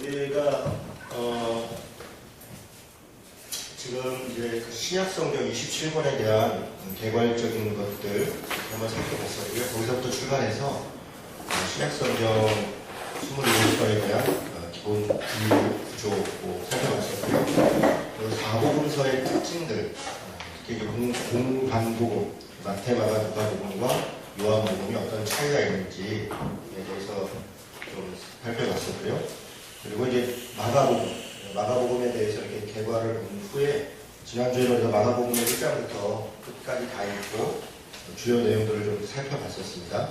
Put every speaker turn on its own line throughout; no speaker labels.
우리가 지금 이제 신약성경 27권에 대한 개괄적인 것들 한번 살펴봤었고요. 거기서부터 출발해서 신약성경 27권에 대한 기본 구조 살펴봤었고요. 그리고 사복음서의 특징들, 특히 공반복음, 마태, 마가, 누가복음과 요한복음이 어떤 차이가 있는지에 대해서 좀 살펴봤었고요. 그리고 이제 마가복음에 대해서 이렇게 개괄을 본 후에 지난주에는 마가복음의 1장부터 끝까지 다 읽고 주요 내용들을 좀 살펴봤었습니다.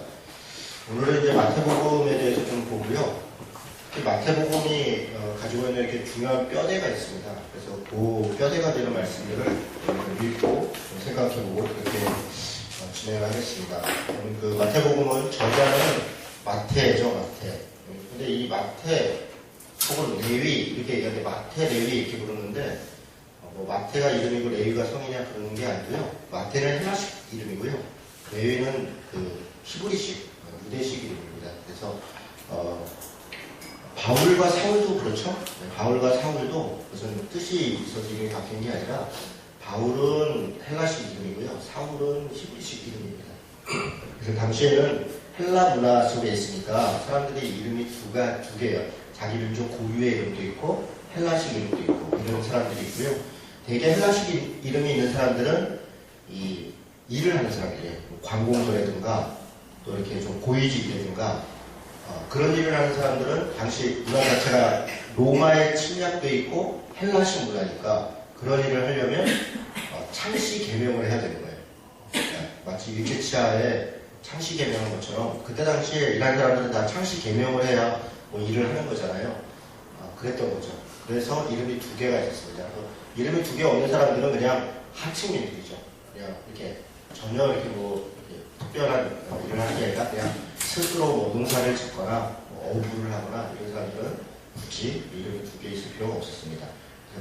오늘은 이제 마태복음에 대해서 좀 보고요. 특히 마태복음이 가지고 있는 이렇게 중요한 뼈대가 있습니다. 그래서 그 뼈대가 되는 말씀들을 읽고 생각해보고 그렇게 진행을 하겠습니다. 그 마태복음은 저자는 마태죠, 마태. 근데 이 마태 혹은 레위 이렇게 얘기하는데 마태, 레위 이렇게 부르는데 마태가 이름이고 레위가 성이냐 그러는 게 아니고요. 마태는 헬라식 이름이고요. 레위는 그 히브리식, 유대식 이름입니다. 그래서 바울과 사울도 그렇죠. 바울과 사울도 무슨 뜻이 있어서 이름이 바뀐 게 아니라 바울은 헬라식 이름이고요. 사울은 히브리식 이름입니다. 그래서 당시에는 헬라 문화 속에 있으니까 사람들이 이름이 두 개예요. 자기 민족 고유의 이름도 있고 헬라식 이름도 있고 이런 사람들이 있고요. 대개 헬라식 이름이 있는 사람들은 이 일을 하는 사람들이에요. 관공서라든가 또 이렇게 좀 고위직이라든가 그런 일을 하는 사람들은 당시 문화 자체가 로마에 침략돼 있고 헬라식 문화니까 그런 일을 하려면 창씨 개명을 해야 되는 거예요. 마치 위키치아에 창씨 개명한 것처럼 그때 당시에 일하는 사람들은 다 창씨 개명을 해야 일을 하는 거잖아요. 그랬던 거죠. 그래서 이름이 두 개가 있었습니다. 이름이 두 개 없는 사람들은 그냥 하층민들이죠. 그냥 이렇게 전혀 이렇게 이렇게 특별한 일을 하는 게 아니라 그냥 스스로 농사를 짓거나 어부를 하거나 이런 사람들은 굳이 이름이 두 개 있을 필요가 없었습니다.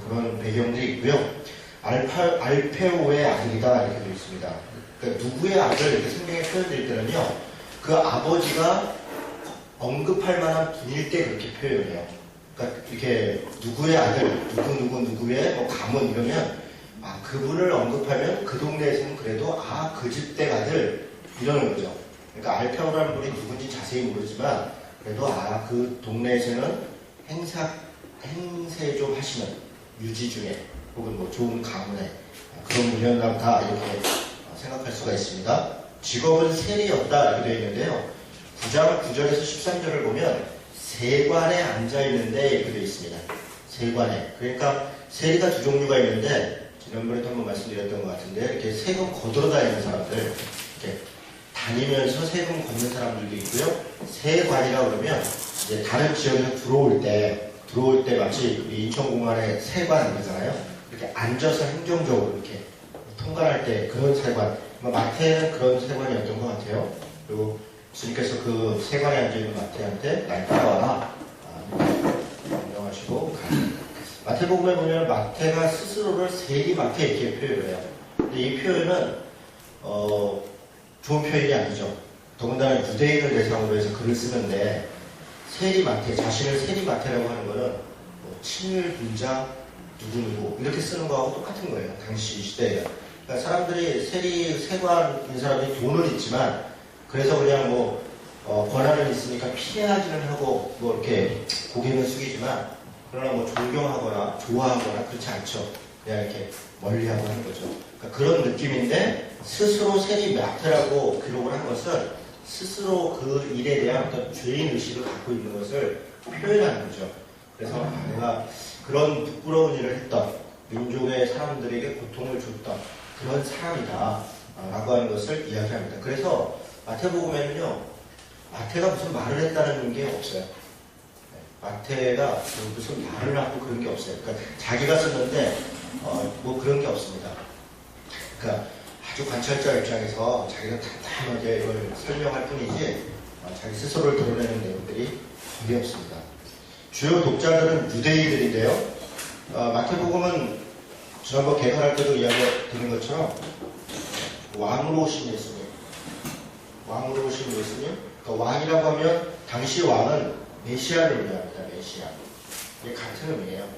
그런 배경들이 있고요. 알페오의 아들이다 이렇게 되어 있습니다. 그러니까 누구의 아들 이렇게 성경에 표현될 때는요, 그 아버지가 언급할 만한 분일 때 그렇게 표현해요. 그러니까 이렇게 누구의 아들, 누구의 가문 이러면 그분을 언급하면 그 동네에서는 그래도 그 집댁 아들 이러는 거죠. 그러니까 알페오라는 분이 누군지 자세히 모르지만 그래도 그 동네에서는 행세 좀 하시는 유지 중에 혹은 좋은 가문에 그런 분이었나 보다 이렇게 생각할 수가 있습니다. 직업은 세리였다 이렇게 되어 있는데요. 9장 9절에서 13절을 보면 세관에 앉아있는데 이렇게 되어 있습니다. 세관에. 그러니까 세리가 두 종류가 있는데 지난번에도 한번 말씀드렸던 것 같은데 이렇게 세금 거들어 다니는 사람들 이렇게 다니면서 세금 걷는 사람들도 있고요. 세관이라고 그러면 이제 다른 지역에서 들어올 때 마치 우리 인천공항에 세관 이러잖아요. 이렇게 앉아서 행정적으로 이렇게 통과할 때 그런 세관. 마태는 그런 세관이었던 것 같아요. 그리고 주님께서 그 세관에 앉아있는 마태한테 날 따라와라 명령하시고 가십니다. 마태복음에 보면 마태가 스스로를 세리 마태 이렇게 표현을 해요. 근데 이 표현은 좋은 표현이 아니죠. 더군다나 유대인을 대상으로 해서 글을 쓰는데 세리 마태, 자신을 세리 마태라고 하는 거는 친일 분자 누구 이렇게 쓰는 거하고 똑같은 거예요. 당시 시대에. 그러니까 사람들이 세관인 사람들이 돈은 있지만 그래서 그냥 권한은 있으니까 피하지는 하고 이렇게 고개는 숙이지만 그러나 존경하거나 좋아하거나 그렇지 않죠. 그냥 이렇게 멀리하고 하는 거죠. 그러니까 그런 느낌인데 스스로 세리 마태라고 기록을 한 것은 스스로 그 일에 대한 어떤 죄인의식을 갖고 있는 것을 표현하는 거죠. 그래서 내가 그런 부끄러운 일을 했던 민족의 사람들에게 고통을 줬던 그런 사람이다 라고 하는 것을 이야기합니다. 그래서 마태복음에는요, 마태가 무슨 말을 했다는 게 없어요. 마태가 무슨 말을 하고 그런 게 없어요. 그러니까 자기가 썼는데 그런 게 없습니다. 그러니까 아주 관찰자 입장에서 자기가 단단하게 이걸 설명할 뿐이지 자기 스스로를 드러내는 내용들이 거의 없습니다. 주요 독자들은 유대인들인데요. 마태복음은 지난번 개설할 때도 이야기 드린 것처럼 왕으로 오신 예수님, 그러니까 왕이라고 하면 당시 왕은 메시아를 의미합니다. 메시아. 이게 같은 의미예요.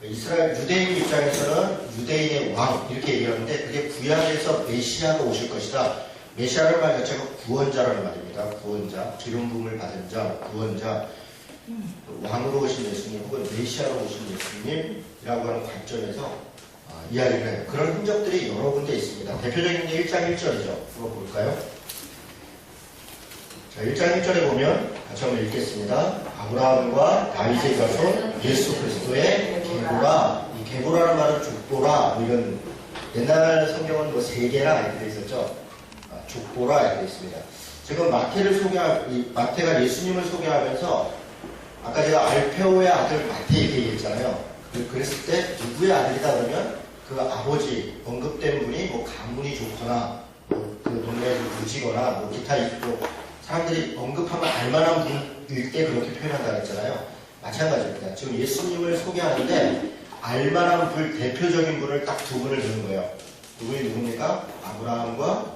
이스라엘 유대인 입장에서는 유대인의 왕 이렇게 얘기하는데 그게 구약에서 메시아가 오실 것이다. 메시아라는 말 자체가 구원자라는 말입니다. 구원자, 기름 부음을 받은 자, 구원자, 왕으로 오신 예수님 혹은 메시아로 오신 예수님이라고 하는 관점에서 이야기를 해요. 그런 흔적들이 여러 군데 있습니다. 대표적인 게 1장 1절이죠. 한번 볼까요? 자, 1장 1절에 보면 같이 한번 읽겠습니다. 아브라함과 다윗의 자손 예수 그리스도의 계보라. 이 계보라는 말은 족보라 이런 옛날 성경은 뭐 세계라 이렇게 되어 있었죠. 족보라 이렇게 되어 있습니다. 지금 마태가 예수님을 소개하면서 아까 제가 알페오의 아들 마태 이렇게 얘기했잖아요. 그랬을 때 누구의 아들이다 그러면 그 아버지 언급된 분이 뭐 가문이 좋거나 뭐 그 동네에 무지거나 뭐 기타 있고 사람들이 언급하면 알만한 분일 때 그렇게 표현한다 그랬잖아요. 마찬가지입니다. 지금 예수님을 소개하는데 알만한 분, 대표적인 분을 딱 두 분을 드는 거예요. 두 분이 누굽니까? 아브라함과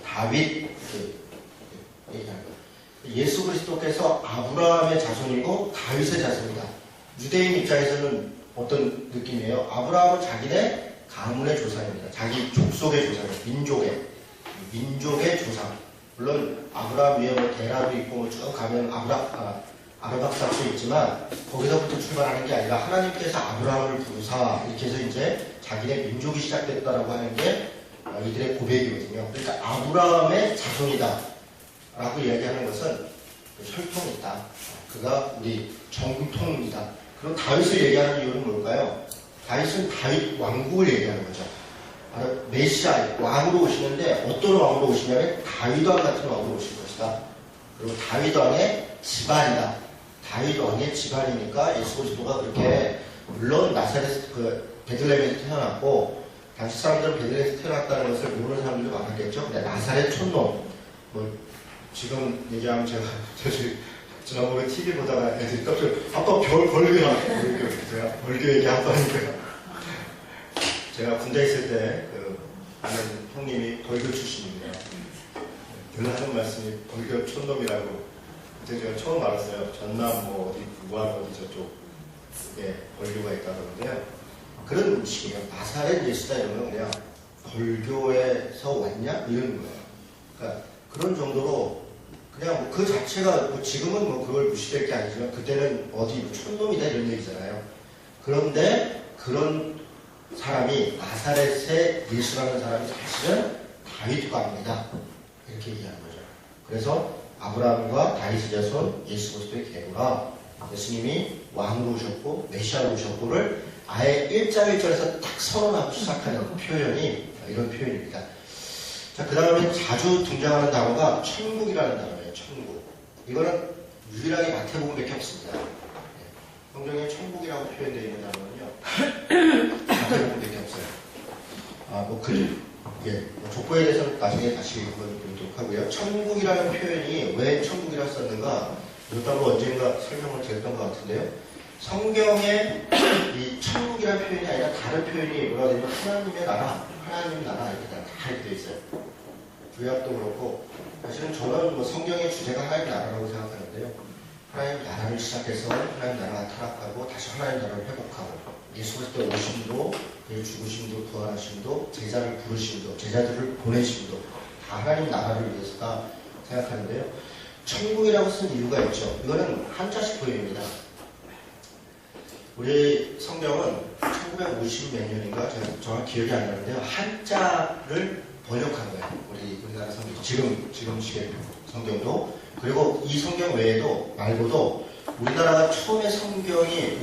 다윗 얘기하는 거예요. 예수 그리스도께서 아브라함의 자손이고 다윗의 자손이다. 유대인 입장에서는 어떤 느낌이에요? 아브라함은 자기네 가문의 조상입니다. 자기 족속의 조상이에요. 민족의 조상. 물론 아브라함 위에 뭐 데라도 있고 뭐 쭉 가면 아르박삭도 있지만 거기서부터 출발하는 게 아니라 하나님께서 아브라함을 부르사 이렇게 해서 이제 자기네 민족이 시작됐다라고 하는 게 이들의 고백이거든요. 그러니까 아브라함의 자손이다 라고 이야기하는 것은 혈통이 있다. 그가 우리 정통이다. 그럼 다윗을 얘기하는 이유는 뭘까요? 다윗은 다윗 왕국을 얘기하는 거죠. 바로 메시아 왕으로 오시는데 어떤 왕으로 오시냐면 다윗 왕 같은 왕으로 오실 것이다. 그리고 다윗 왕의 집안이다. 다윗 왕의 집안이니까 예수 그리스도가 그렇게 물론 나사렛 베들레헴에서 태어났고 당시 사람들은 베들레헴에서 태어났다는 것을 모르는 사람들도 많았겠죠. 근데 나사렛 촌놈 뭐 지금 얘기하면 제가 지난번에 TV 보다가 애들이 깜짝 아빠 벌교야 제가 벌교 얘기 아빠 하니까 제가 군대 있을 때 아는 형님이 벌교 출신입니다. 늘 하는 말씀이 벌교 촌놈이라고 그때 제가 처음 알았어요. 전남 뭐 어디 부안 어디 저쪽에 벌교가 있다 그러는데요. 그런 음식이에요. 나사렛 예수다 이러면 그냥 벌교에서 왔냐 이런 거예요. 그러니까 그런 정도로 그냥 뭐 그 자체가 뭐 지금은 뭐 그걸 무시될 게 아니지만 그때는 어디 뭐 촌놈이다 이런 얘기잖아요. 그런데 그런 사람이 나사렛의 예수라는 사람이 사실은 다윗 왕이다 이렇게 얘기하는 거죠. 그래서 아브라함과 다윗의 자손 예수 그리스도의 계보라. 예수님이 왕으로 오셨고 메시아로 오셨고를 아예 1장 1절에서 딱 선언하고 시작하는 표현이 이런 표현입니다. 자, 그 다음에 자주 등장하는 단어가 천국이라는 단어예요. 천국. 이거는 유일하게 마태복음밖에 없습니다. 성경에 천국이라고 표현되어 있는 단어는요. 마태복음밖에 없어요. 족보에 대해서는 나중에 다시 보도록 하고요. 천국이라는 표현이 왜 천국이라고 썼는가? 이것도 언젠가 설명을 드렸던 것 같은데요. 성경에 이 천국이라는 표현이 아니라 다른 표현이 뭐라고 되면 하나님의 나라, 하나님 나라 이렇게 다 이렇게 되어 있어요. 구약도 그렇고 사실은 저는 뭐 성경의 주제가 하나님 나라라고 생각하는데요. 하나님 나라를 시작해서 하나님 나라가 타락하고 다시 하나님 나라를 회복하고 예수 그리스도 오심도 그의 죽으심도 부활하심도 제자를 부르심도 제자들을 보내심도 다 하나님 나라를 위해서다 생각하는데요. 천국이라고 쓴 이유가 있죠. 이거는 한자식 표현입니다. 우리 성경은 1950 몇 년인가 제가 정확히 기억이 안 나는데요. 한자를 번역한 거예요. 우리나라 성경 지금 시대 성경도 그리고 이 성경 외에도 말고도 우리나라가 처음에 성경이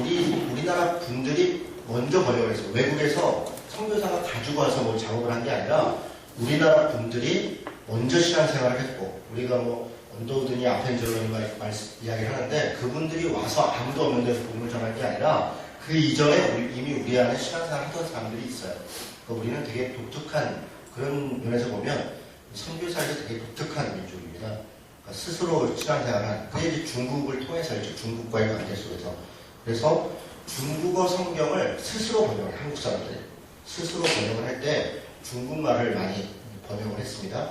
우리나라 분들이 먼저 번역을 했어요. 외국에서 선교사가 가지고 와서 뭐 작업을 한 게 아니라 우리나라 분들이 먼저 신앙생활을 했고 우리가 뭐 언더우드니 아펜젤러니 이야기를 하는데 그분들이 와서 아무도 없는 데서 복음을 전할 게 아니라 그 이전에 이미 우리 안에 신앙생활을 하던 사람들이 있어요. 그러니까 우리는 되게 독특한 그런 면에서 보면 선교사에서 되게 독특한 민족입니다. 그러니까 스스로 신앙생활을 그게 이제 중국을 통해서였죠. 중국과의 관계 속에서. 그래서 중국어 성경을 스스로 번역을 한국 사람들이 스스로 번역을 할 때 중국말을 많이 번역을 했습니다.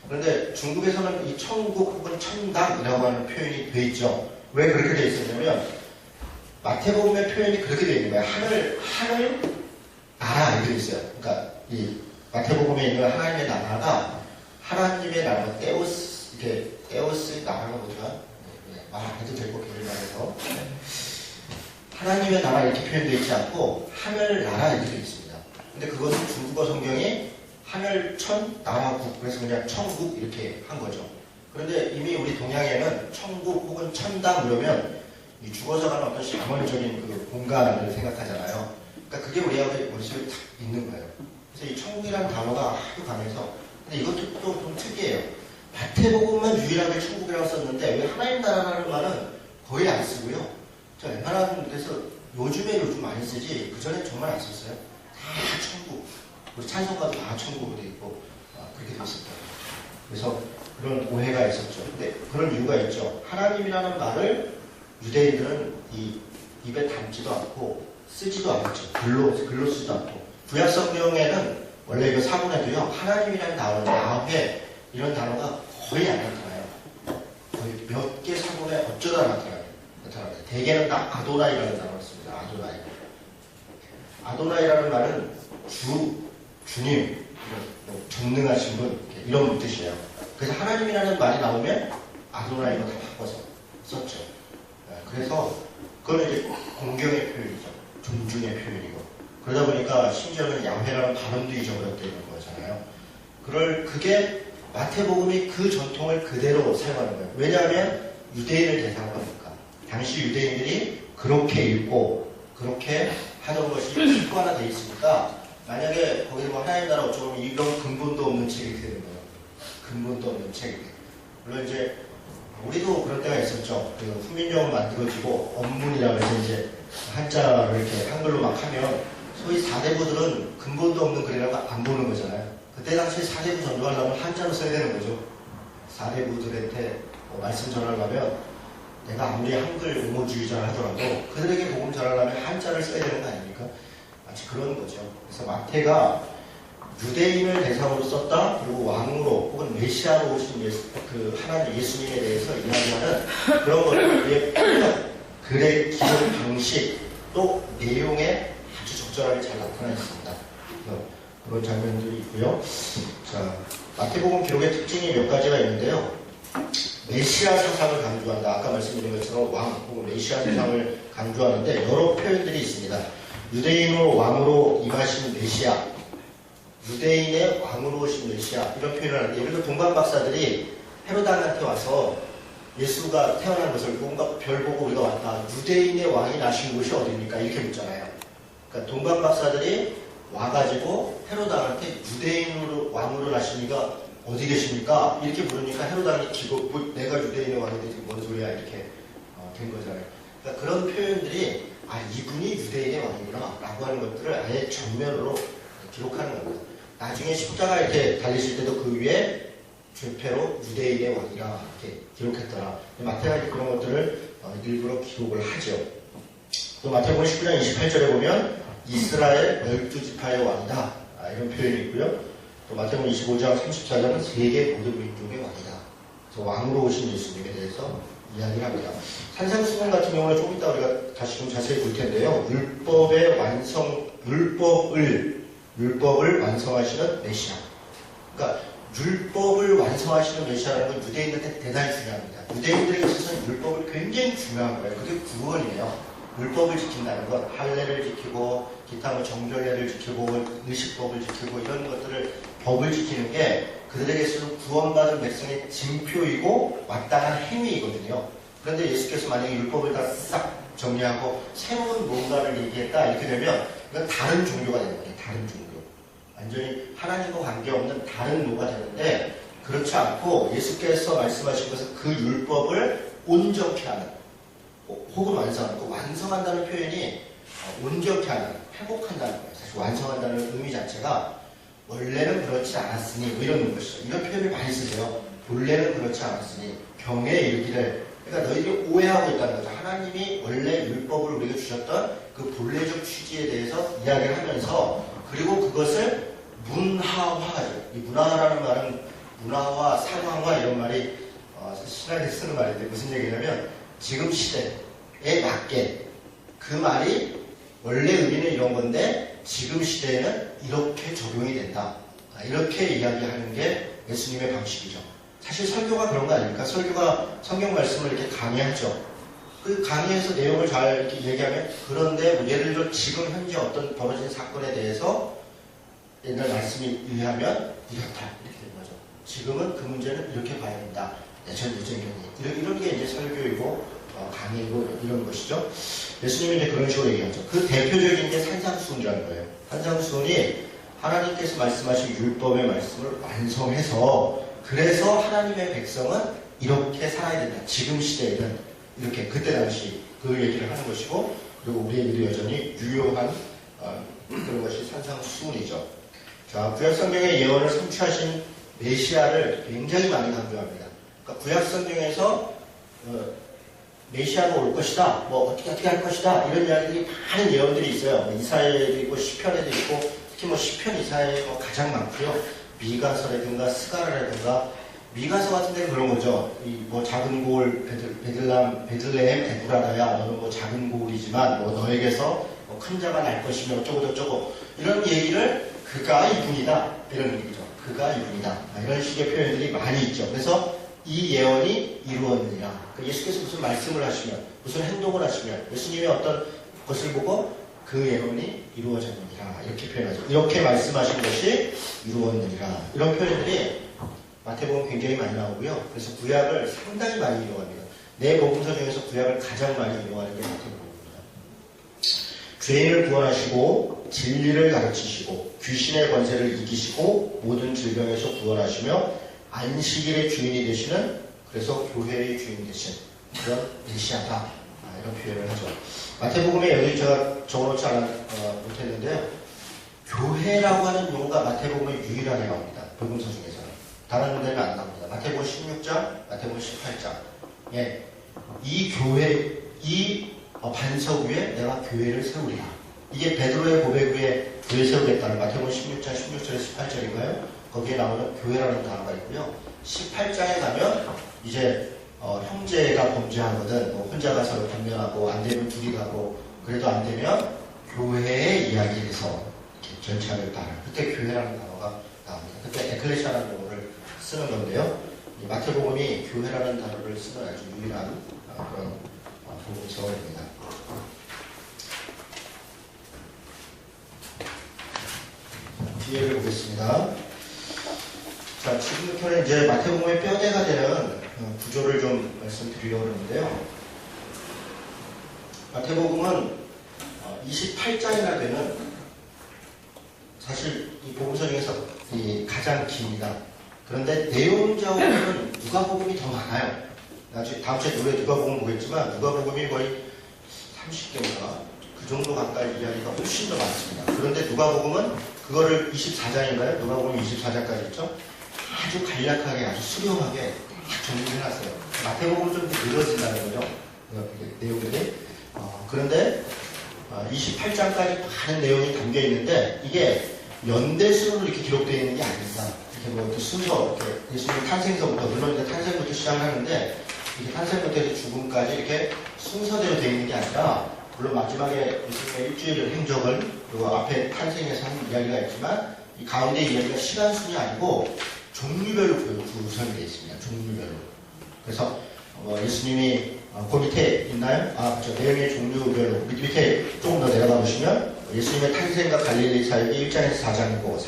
그런데 중국에서는 이 천국 혹은 천당이라고 하는 표현이 돼 있죠. 왜 그렇게 돼 있었냐면 마태복음의 표현이 그렇게 되어 있는 거예요. 하늘, 나라 이렇게 있어요. 그러니까 이 마태복음에 있는 하나님의 나라가 하나님의 나라, 떼오스 나라가 뭐죠? 말해도 되고 개인말에서 하나님의 나라 이렇게 표현되어 있지 않고 하늘 나라 이렇게 되어 있습니다. 근데 그것은 중국어 성경이 하늘천 나라국 그래서 그냥 천국 이렇게 한 거죠. 그런데 이미 우리 동양에는 천국 혹은 천당 그러면 이 죽어서 가는 어떤 샤머니적인 그 공간을 생각하잖아요. 그러니까 그게 우리 머릿속에 탁 있는 거예요. 그래서 이 천국이라는 단어가 하도 강해서 근데 이것도 또 좀 특이해요. 마태복음만 유일하게 천국이라고 썼는데 왜 하나님 나라라는 말은 거의 안 쓰고요. 저 웬만한 데서 요즘 많이 쓰지 그전에 정말 안 썼어요. 다 천국. 우리 찬송가도 다 천국으로 돼 있고 그렇게 돼 있었다. 그래서 그런 오해가 있었죠. 근데 그런 이유가 있죠. 하나님이라는 말을 유대인들은 이 입에 담지도 않고 쓰지도 않았죠. 글로 쓰지도 않고. 구약 성경에는 원래 이거 사본에도요. 하나님이라는 단어, 야훼 이런 단어가 거의 안 나타나요. 거의 몇 개 사본에 어쩌다 나타나요. 대개는 다 아도나이라는 단어를 씁니다. 아도나이라는 말은 주님, 전능하신 분 이런 뜻이에요. 그래서 하나님이라는 말이 나오면 아도나이로 다 바꿔서 썼죠. 그래서 그건 이제 공경의 표현이죠. 존중의 표현이고 그러다 보니까 심지어는 야훼라는 발음도 잊어버렸다는 거잖아요. 그게 마태복음이 그 전통을 그대로 사용하는 거예요. 왜냐하면 유대인을 대상으로 하니까 당시 유대인들이 그렇게 읽고 그렇게 하던 것이 습관화되어 있으니까 만약에 거기 뭐 하나님 나라 어쩌고 하면 이런 근본도 없는 책이 되는 거예요. 근본도 없는 책. 물론 이제 우리도 그런 때가 있었죠. 그 훈민정음 만들어지고 언문이라고 해서 이제 한자를 이렇게 한글로 막 하면 소위 사대부들은 근본도 없는 글이라고 안 보는 거잖아요. 그때 당시에 사대부 전도하려면 한자로 써야 되는 거죠. 사대부들한테 뭐 말씀 전하려면 내가 아무리 한글 옹호주의자를 하더라도 그들에게 복음 전하려면 한자를 써야 되는 거 아닙니까? 마치 그런 거죠. 그래서 마태가 유대인을 대상으로 썼다. 그리고 왕으로 혹은 메시아로 오신 그 하나님 예수님에 대해서 이야기하는 그런 것들의 표현, 글의 기록 방식, 또 내용에 아주 적절하게 잘 나타나 있습니다. 그런 장면들이 있고요. 자, 마태복음 기록의 특징이 몇 가지가 있는데요. 메시아 사상을 강조한다. 아까 말씀드린 것처럼 왕 혹은 메시아 사상을 강조하는데 여러 표현들이 있습니다. 유대인으로 왕으로 임하신 메시아, 유대인의 왕으로 오신 메시아 이런 표현을 하는데 예를 들어 동방 박사들이 헤로당한테 와서 예수가 태어난 것을 뭔가 별 보고 우리가 왔다. 유대인의 왕이 나신 곳이 어디입니까? 이렇게 묻잖아요. 그러니까 동방 박사들이 와가지고 헤로당한테 유대인으로 왕으로 나신 이가 어디 계십니까? 이렇게 물으니까 헤로당이 기고 내가 유대인의 왕인데 지금 뭔 소리야 이렇게 된 거잖아요. 그러니까 그런 표현들이 이분이 유대인의 왕이구나 라고 하는 것들을 아예 전면으로 기록하는 겁니다. 나중에 십자가 이렇게 달리실 때도 그 위에 죄패로 유대인의 왕이라 이렇게 기록했더라. 마태가 이제 그런 것들을 일부러 기록을 하죠. 또 마태복음 19장 28절에 보면 이스라엘 12지파의 왕이다. 이런 표현이 있고요. 또 마태복음 25장 34절은 세계 모든 민족의 왕이다. 그래서 왕으로 오신 예수님에 대해서 이야기를 합니다. 산상수훈 같은 경우는 조금 이따 우리가 다시 좀 자세히 볼 텐데요. 율법을 완성하시는 메시아. 그러니까 율법을 완성하시는 메시아라는 건 유대인들한테 대단히 중요합니다. 유대인들에게 있어서는 율법을 굉장히 중요한 거예요. 그게 구원이에요. 율법을 지킨다는 건 할례를 지키고 기타 뭐 정결례를 지키고 의식법을 지키고 이런 것들을 법을 지키는 게 그들에게 있어서 구원받은 백성의 징표이고 마땅한 행위이거든요. 그런데 예수께서 만약에 율법을 다 싹 정리하고 새로운 뭔가를 얘기했다 이렇게 되면 이건 다른 종교가 되는 거예요. 다른 종교. 완전히 하나님과 관계없는 다른 노가 되는데 그렇지 않고 예수께서 말씀하신 것은 그 율법을 온전케 하는 혹은 완성하는 완성한다는 표현이 온전케 하는 회복한다는 거예요. 사실 완성한다는 의미 자체가 원래는 그렇지 않았으니 뭐 이런 것이죠. 이런 표현을 많이 쓰세요. 본래는 그렇지 않았으니 경에 이르기를 그러니까 너희들이 오해하고 있다는 거죠. 하나님이 원래 율법을 우리에게 주셨던 그 본래적 취지에 대해서 이야기를 하면서 그리고 그것을 문화화하죠. 이 문화라는 말은 문화화, 상황화 이런 말이 신학에 쓰는 말인데 무슨 얘기냐면 지금 시대에 맞게 그 말이 원래 의미는 이런 건데 지금 시대에는 이렇게 적용이 된다. 이렇게 이야기하는 게 예수님의 방식이죠. 사실 설교가 그런 거 아닙니까? 설교가 성경 말씀을 이렇게 강의하죠. 그 강의에서 내용을 잘 이렇게 얘기하면, 그런데 뭐 예를 들어 지금 현재 어떤 벌어진 사건에 대해서 옛날 말씀에 의하면 이렇다, 이렇게 되는 거죠. 지금은 그 문제는 이렇게 봐야 된다. 이런 게 이제 설교이고 강의이고 이런 것이죠. 예수님이 이제 그런 식으로 얘기하죠. 그 대표적인 게 산상수훈이라는 거예요. 산상수훈이 하나님께서 말씀하신 율법의 말씀을 완성해서, 그래서 하나님의 백성은 이렇게 살아야 된다. 지금 시대에는 이렇게, 그때 당시 그 얘기를 하는 것이고, 그리고 우리에게도 여전히 유효한 그런 것이 산상수훈이죠. 자, 구약성경의 예언을 성취하신 메시아를 굉장히 많이 강조합니다. 그러니까 구약성경에서 메시아가 올 것이다, 뭐 어떻게 할 것이다, 이런 이야기들이 많은 예언들이 있어요. 뭐 이사야에도 있고 시편에도 있고, 특히 뭐 시편, 이사야에 가장 많고요. 미가서라든가 스가랴라든가, 미가서 같은 데는 그런 거죠. 이 뭐 작은 고을 베들레헴 에브라다야, 너는 뭐 작은 고을이지만 뭐 너에게서 뭐 큰 자가 날 것이며 어쩌고 저쩌고, 이런 얘기를 그가 이분이다, 이런 얘기죠. 그가 이분이다, 이런 식의 표현들이 많이 있죠. 그래서 이 예언이 이루어지니라. 예수께서 무슨 말씀을 하시면, 무슨 행동을 하시면 예수님의 어떤 것을 보고 그 예언이 이루어졌느니라, 이렇게 표현하죠. 이렇게 말씀하신 것이 이루어졌느니라, 이런 표현들이 마태복음 굉장히 많이 나오고요. 그래서 구약을 상당히 많이 이용합니다. 네 복음서 중에서 구약을 가장 많이 이용하는 게 마태복음입니다. 죄인을 구원하시고 진리를 가르치시고 귀신의 권세를 이기시고 모든 질병에서 구원하시며 안식일의 주인이 되시는, 그래서 교회의 주인 되신 그런 메시아다, 이런 표현을 하죠. 마태복음에 여기 제가 적어놓지 못했는데요. 교회라고 하는 용어가 마태복음에 유일하게 나옵니다. 복음서 중에서는. 다른 데는 안 나옵니다. 마태복음 16장, 마태복음 18장. 예, 이 교회, 이 반석 위에 내가 교회를 세우리라. 이게 베드로의 고백 위에 교회 세우겠다는 마태복음 16장 16절에서 18절인가요? 거기에 나오는 교회라는 단어가 있고요. 18장에 가면 이제 형제가 범죄하거든, 뭐 혼자 가서 변명하고, 안 되면 둘이 가고, 그래도 안 되면 교회의 이야기에서 이렇게 절차를 따라, 그때 교회라는 단어가 나옵니다. 그때 에클레시아라는 용어를 쓰는 건데요. 이 마태복음이 교회라는 단어를 쓰는 아주 유일한 그런 복음서입니다. 뒤에를 보겠습니다. 자, 지금부터는 이제 마태복음의 뼈대가 되는 구조를 좀 말씀드리려고 하는데요. 마태복음은 28장이나 되는, 사실 이 복음서 중에서 가장 깁니다. 그런데 내용적으로는 누가복음이 더 많아요. 나중에 다음 주에 우리 누가복음 보겠지만 누가복음이 거의 30개인가 그 정도 가까이 이야기가 훨씬 더 많습니다. 그런데 누가복음은 그거를 24장인가요? 누가복음 24장까지 있죠? 아주 간략하게, 아주 수렴하게 딱 정리를 해놨어요. 마태복음은 좀 늘어진다는 거죠. 내용들이. 그런데 28장까지 많은 내용이 담겨 있는데, 이게 연대순으로 이렇게 기록되어 있는 게 아닙니다. 이렇게 뭐 이렇게 순서, 이렇게 예수님 탄생서부터, 물론 이제 탄생부터 시작을 하는데, 이게 탄생부터 해서 죽음까지 이렇게 순서대로 되어 있는 게 아니라, 물론 마지막에 예수님의 일주일 행적을, 그리고 앞에 탄생에서 한 이야기가 있지만, 이 가운데 이야기가 시간순이 아니고 종류별로 구성이 되어 있습니다. 종류별로. 그래서 예수님이 그 밑에 있나요? 그렇죠. 내용의 종류별로 밑에 조금 더 내려가 보시면 예수님의 탄생과 갈릴리 사역이 1장에서 4장이고,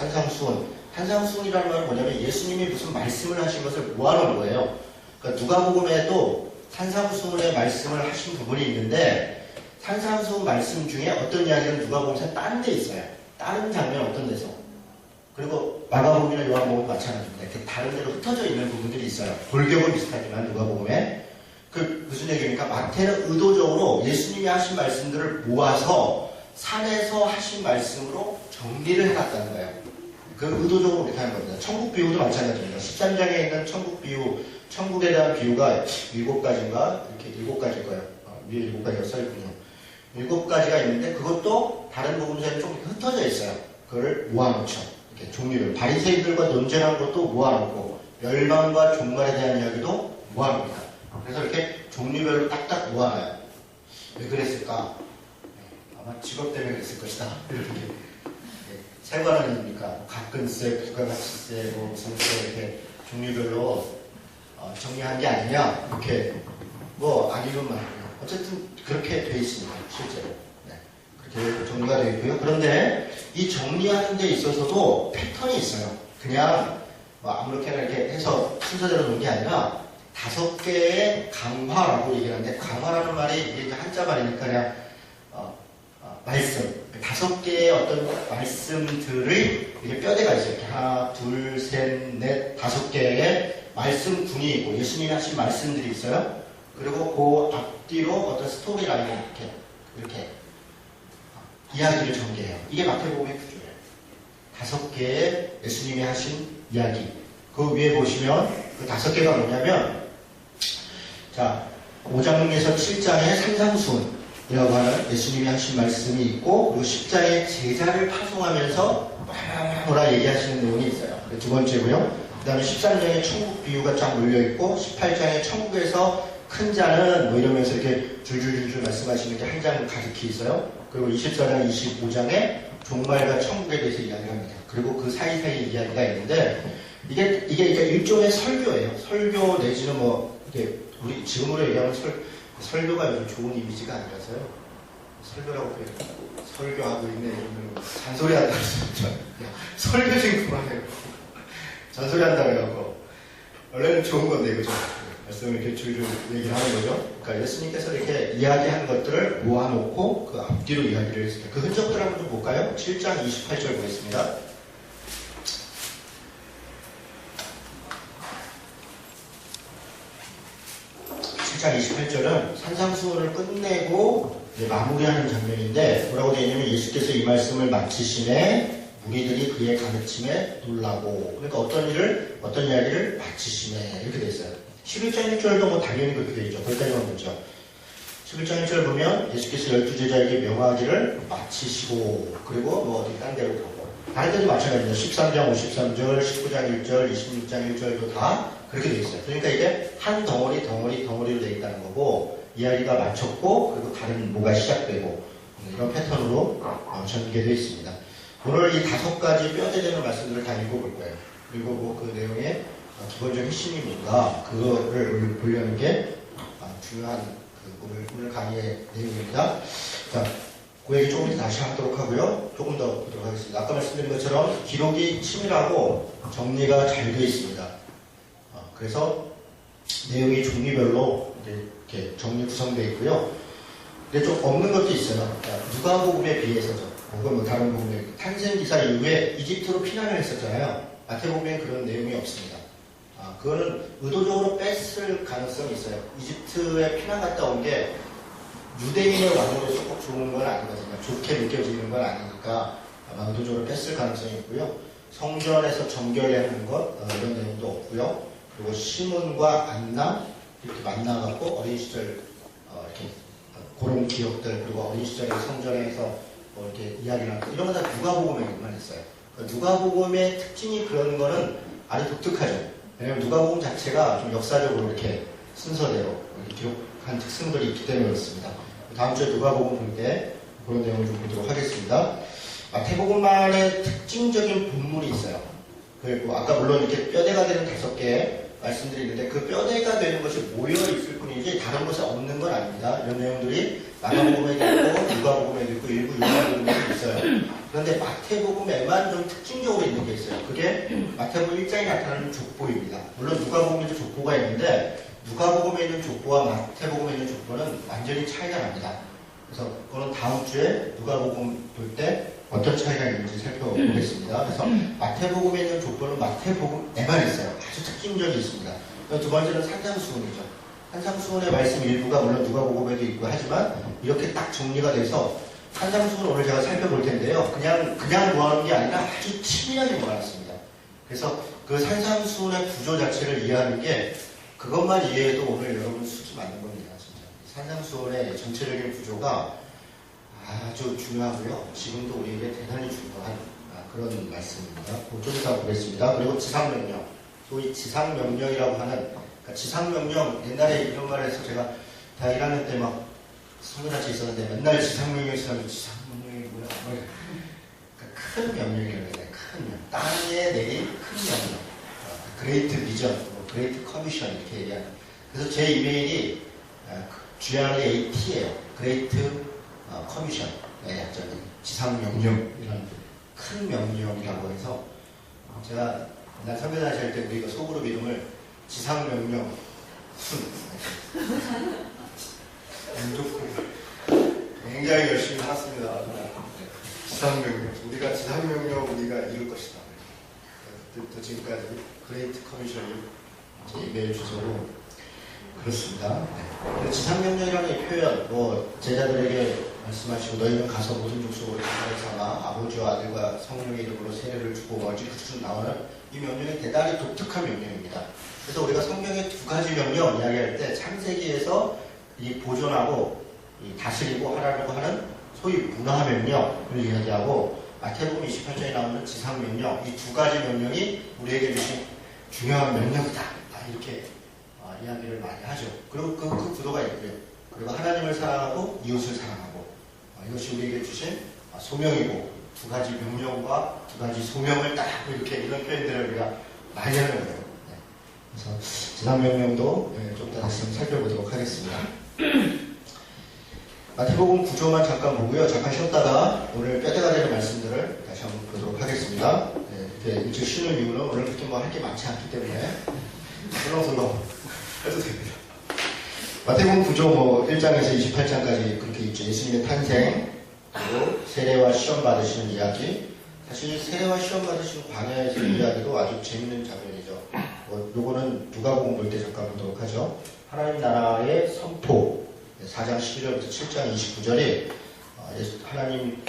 산상수훈이라는 말은 뭐냐면 예수님이 무슨 말씀을 하신 것을 모아놓은 거예요. 그러니까 누가복음에도 산상수훈의 말씀을 하신 부분이 있는데, 산상수훈 말씀 중에 어떤 이야기는 누가복음에 다른 데 있어요. 다른 장면 어떤 데서. 그리고 마가복음이나 요한복음 마찬가지입니다. 이렇게 다른 데로 흩어져 있는 부분들이 있어요. 골격은 비슷하지만 누가복음에. 무슨 얘기입니까? 마태는 의도적으로 예수님이 하신 말씀들을 모아서 산에서 하신 말씀으로 정리를 해놨다는 거예요. 그 의도적으로 그렇게 하는 겁니다. 천국 비유도 마찬가지입니다. 13장에 있는 천국 비유, 천국에 대한 비유가 7가지인가? 이렇게 7가지일 거예요. 위에 7가지가 써있군요. 7가지가 있는데 그것도 다른 복음서에 좀 흩어져 있어요. 그걸 모아놓죠. 이렇게 종류를. 바리새인들과 논쟁한 것도 모아놓고, 멸망과 종말에 대한 이야기도 모아놓습니다. 그래서 이렇게 종류별로 딱딱 모아놔요. 왜 그랬을까? 아마 직업 때문에 그랬을 것이다. 이렇게 세 관원이니까 가끔세, 부가가치세, 뭐 무슨 세 이렇게 종류별로 정리한 게 아니냐 이렇게 뭐 아니면 말이에요. 어쨌든 그렇게 돼 있습니다. 실제로. 네. 그렇게 정리가 되어 있고요. 그런데 이 정리하는 데 있어서도 패턴이 있어요. 그냥 뭐 아무렇게나 이렇게 해서 순서대로 놓은 게 아니라 5개의 강화라고 얘기하는데, 강화라는 말이 이게 이제 한자 말이니까 그냥 말씀, 5개의 어떤 말씀들의 이게 뼈대가 있어요. 이렇게 하나, 둘, 셋, 넷, 5개의 말씀군이 있고 예수님이 하신 말씀들이 있어요. 그리고 그 앞뒤로 어떤 스토리라인을 이렇게 이야기를 전개해요. 이게 마태복음의 구조예요. 5개의 예수님이 하신 이야기. 그 위에 보시면 그 5개가 뭐냐면, 자, 5장에서 7장에 산상수훈이라고 하는 예수님이 하신 말씀이 있고, 그리고 10장에 제자를 파송하면서 뭐라 얘기하시는 내용이 있어요. 두 번째고요. 그 다음에 13장에 천국 비유가 쫙 몰려있고, 18장에 천국에서 큰 자는 뭐 이러면서 이렇게 줄줄줄줄 말씀하시는 게 한 장 가득히 있어요. 그리고 24장, 25장에 종말과 천국에 대해서 이야기합니다. 그리고 그 사이사이 이야기가 있는데, 이게 일종의 설교예요. 설교 내지는 뭐, 이게 우리 지금으로 얘기하면 설교가 요즘 좋은 이미지가 아니라서요. 설교라고 설교하고 있네. 이러면 잔소리 한다고 했죠. 설교 좀 그만해요. 잔소리 한다고 해갖고. 원래는 좋은 건데, 그죠? 말씀을 이렇게 줄줄 얘기를 하는 거죠. 그러니까 예수님께서 이렇게 이야기한 것들을 모아놓고 그 앞뒤로 이야기를 했습니다. 그 흔적들 한번 좀 볼까요? 7장 28절 보겠습니다. 7장 28절은 산상수훈을 끝내고 마무리하는 장면인데, 뭐라고 되어 있냐면, 예수께서 이 말씀을 마치심에 무리들이 그의 가르침에 놀라고, 그러니까 어떤 이야기를 마치심에 이렇게 되어 있어요. 11장 1절도 뭐 당연히 그렇게 되어 있죠. 거기까지만 보죠. 11장 1절 보면 예수께서 12제자에게 명하기를 마치시고, 그리고 뭐 어디 딴 데로 가고, 다른 데도 마찬가지입니다. 13장 53절, 19장 1절, 26장 1절도 다 그렇게 되어 있어요. 그러니까 이게 한 덩어리로 되어 있다는 거고, 이야기가 마쳤고, 그리고 다른 뭐가 시작되고, 이런 패턴으로 전개되어 있습니다. 오늘 이 5가지 뼈대되는 말씀들을 다 읽어볼 거예요. 그리고 뭐 그 내용의 기본적인 핵심이 뭔가, 그거를 보려는 게 중요한 오늘 강의의 내용입니다. 자, 그 얘기 조금 더 다시 하도록 하고요. 조금 더 보도록 하겠습니다. 아까 말씀드린 것처럼 기록이 치밀하고 정리가 잘 되어 있습니다. 그래서 내용이 종류별로 이렇게 정리 구성되어 있고요. 근데 좀 없는 것도 있어요. 누가복음에 비해서죠. 혹은 뭐 다른 복음에 탄생기사 이후에 이집트로 피난을 했었잖아요. 마태복음에 그런 내용이 없습니다. 그거는 의도적으로 뺐을 가능성이 있어요. 이집트에 피난 갔다 온 게 유대인의 왕으로서 꼭 좋은 건 아니거든요. 좋게 느껴지는 건 아니니까 아마 의도적으로 뺐을 가능성이 있고요. 성전에서 정결하는 것 이런 내용도 없고요. 그리고 시몬과 안나 이렇게 만나갖고 어린 시절 이렇게 그런 기억들, 그리고 어린 시절에 성전에서 뭐 이렇게 이야기를 하고 이런 건 다 누가복음에만 했어요. 그러니까 누가복음의 특징이 그런 거는 아주 독특하죠. 왜냐면 누가복음 자체가 좀 역사적으로 이렇게 순서대로 이렇게 기록한 특성들이 있기 때문에 그렇습니다. 다음 주에 누가복음 볼 때 그런 내용을 좀 보도록 하겠습니다. 마태복음만의 특징적인 본문이 있어요. 그리고 아까 물론 이렇게 뼈대가 되는 5개 말씀들이 있는데, 그 뼈대가 되는 것이 모여 있을 뿐이지 다른 곳에 없는 건 아닙니다. 이런 내용들이 마가복음에도 있고 누가복음에도 있고 일부 요한복음에도 있어요. 그런데 마태복음에만 좀 특징적으로 있는 게 있어요. 그게 마태복음 1장에 나타나는 족보입니다. 물론 누가복음에도 족보가 있는데 누가복음에 있는 족보와 마태복음에 있는 족보는 완전히 차이가 납니다. 그래서 그거는 다음 주에 누가복음 볼 때 어떤 차이가 있는지 살펴보겠습니다. 그래서 마태복음에 있는 족보는 마태복음에만 있어요. 아주 특징적이 있습니다. 두 번째는 산상수훈이죠. 산상수훈의 말씀 일부가 물론 누가복음에도 있고 하지만 이렇게 딱 정리가 돼서, 산상수훈 오늘 제가 살펴볼 텐데요. 그냥 모아놓은 게 아니라 아주 치밀하게 모아놨습니다. 그래서 그 산상수훈의 구조 자체를 이해하는 게, 그것만 이해해도 오늘 여러분 수지 맞는 겁니다. 진짜. 산상수훈의 전체적인 구조가 아주 중요하고요. 지금도 우리에게 대단히 중요한 그런 말씀입니다. 좀 이따 보겠습니다. 그리고 지상명령. 소위 지상명령이라고 하는, 그러니까 지상명령, 옛날에 이런 말을 해서 제가 다 1학년 때 막 성교단체 있었는데 맨날 지상명령 쓰면 지상명령이 뭐야? 그러니까 큰 명령이라고 해요. 큰 명령. 땅에 내린 큰 명령. 그레이트 비전, 그레이트 커미션 이렇게 얘기하는. 그래서 제 이메일이 GRAT예요. 그레이트 커미션. 네, 저기 지상명령 이런 큰 명령이라고 해서 제가 옛날 선교단체 할 때 우리가 소그룹 이름을 지상명령 안 좋고 굉장히 열심히 살았습니다. 지상명령 우리가 지상명령 우리가 이룰 것이다. 그때부터 지금까지 그레이트 커미션이 제 이메일 주소로 그렇습니다. 네. 지상명령이라는 표현 뭐 제자들에게 말씀하시고 너희는 가서 모든 족속으로 제자를 삼아 아버지와 아들과 성령의 이름으로 세례를 주고 어지 쭉 나오는 이 명령이 대단히 독특한 명령입니다. 그래서 우리가 성경의 두 가지 명령 이야기할 때 창세기에서 이 보존하고 이 다스리고 하라고 하는 소위 문화 명령을 이야기하고 마태복음 28장에 나오는 지상 명령 이 두 가지 명령이 우리에게 주신 중요한 명령이다 이렇게 이야기를 많이 하죠. 그리고 그 구도가 있고요. 그리고 하나님을 사랑하고 이웃을 사랑하고 이것이 우리에게 주신 소명이고 두 가지 명령과 두 가지 소명을 딱 이렇게 이런 표현들을 우리가 많이 하는 거예요. 네. 그래서 지상명령도 좀 더 다시 살펴보도록 하겠습니다. 마태복음 9조만 잠깐 보고요. 잠깐 쉬었다가 오늘 뼈대가 되는 말씀들을 다시 한번 보도록 하겠습니다. 네, 이렇게 일찍 쉬는 이유는 오늘 그렇게 뭐 할 게 많지 않기 때문에 설렁설렁 해도 됩니다. 마태복음 9조 뭐 1장에서 28장까지 그렇게 있죠. 예수님의 탄생, 그리고 세례와 시험 받으시는 이야기. 사실 세례와 시험 받으시는 광야에서 이야기도 아주 재밌는 장면이죠. 요거는 누가복음 볼 때 잠깐 보도록 하죠. 하나님 나라의 선포 4장 11절부터 7장 29절에 하나님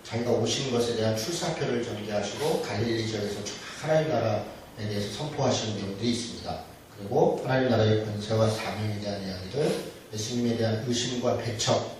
자기가 오시는 것에 대한 출사표를 전개하시고 갈릴리 지역에서 하나님 나라에 대해서 선포하시는 내용들이 있습니다. 그리고 하나님 나라의 권세와 사명에 대한 이야기들, 예수님에 대한 의심과 배척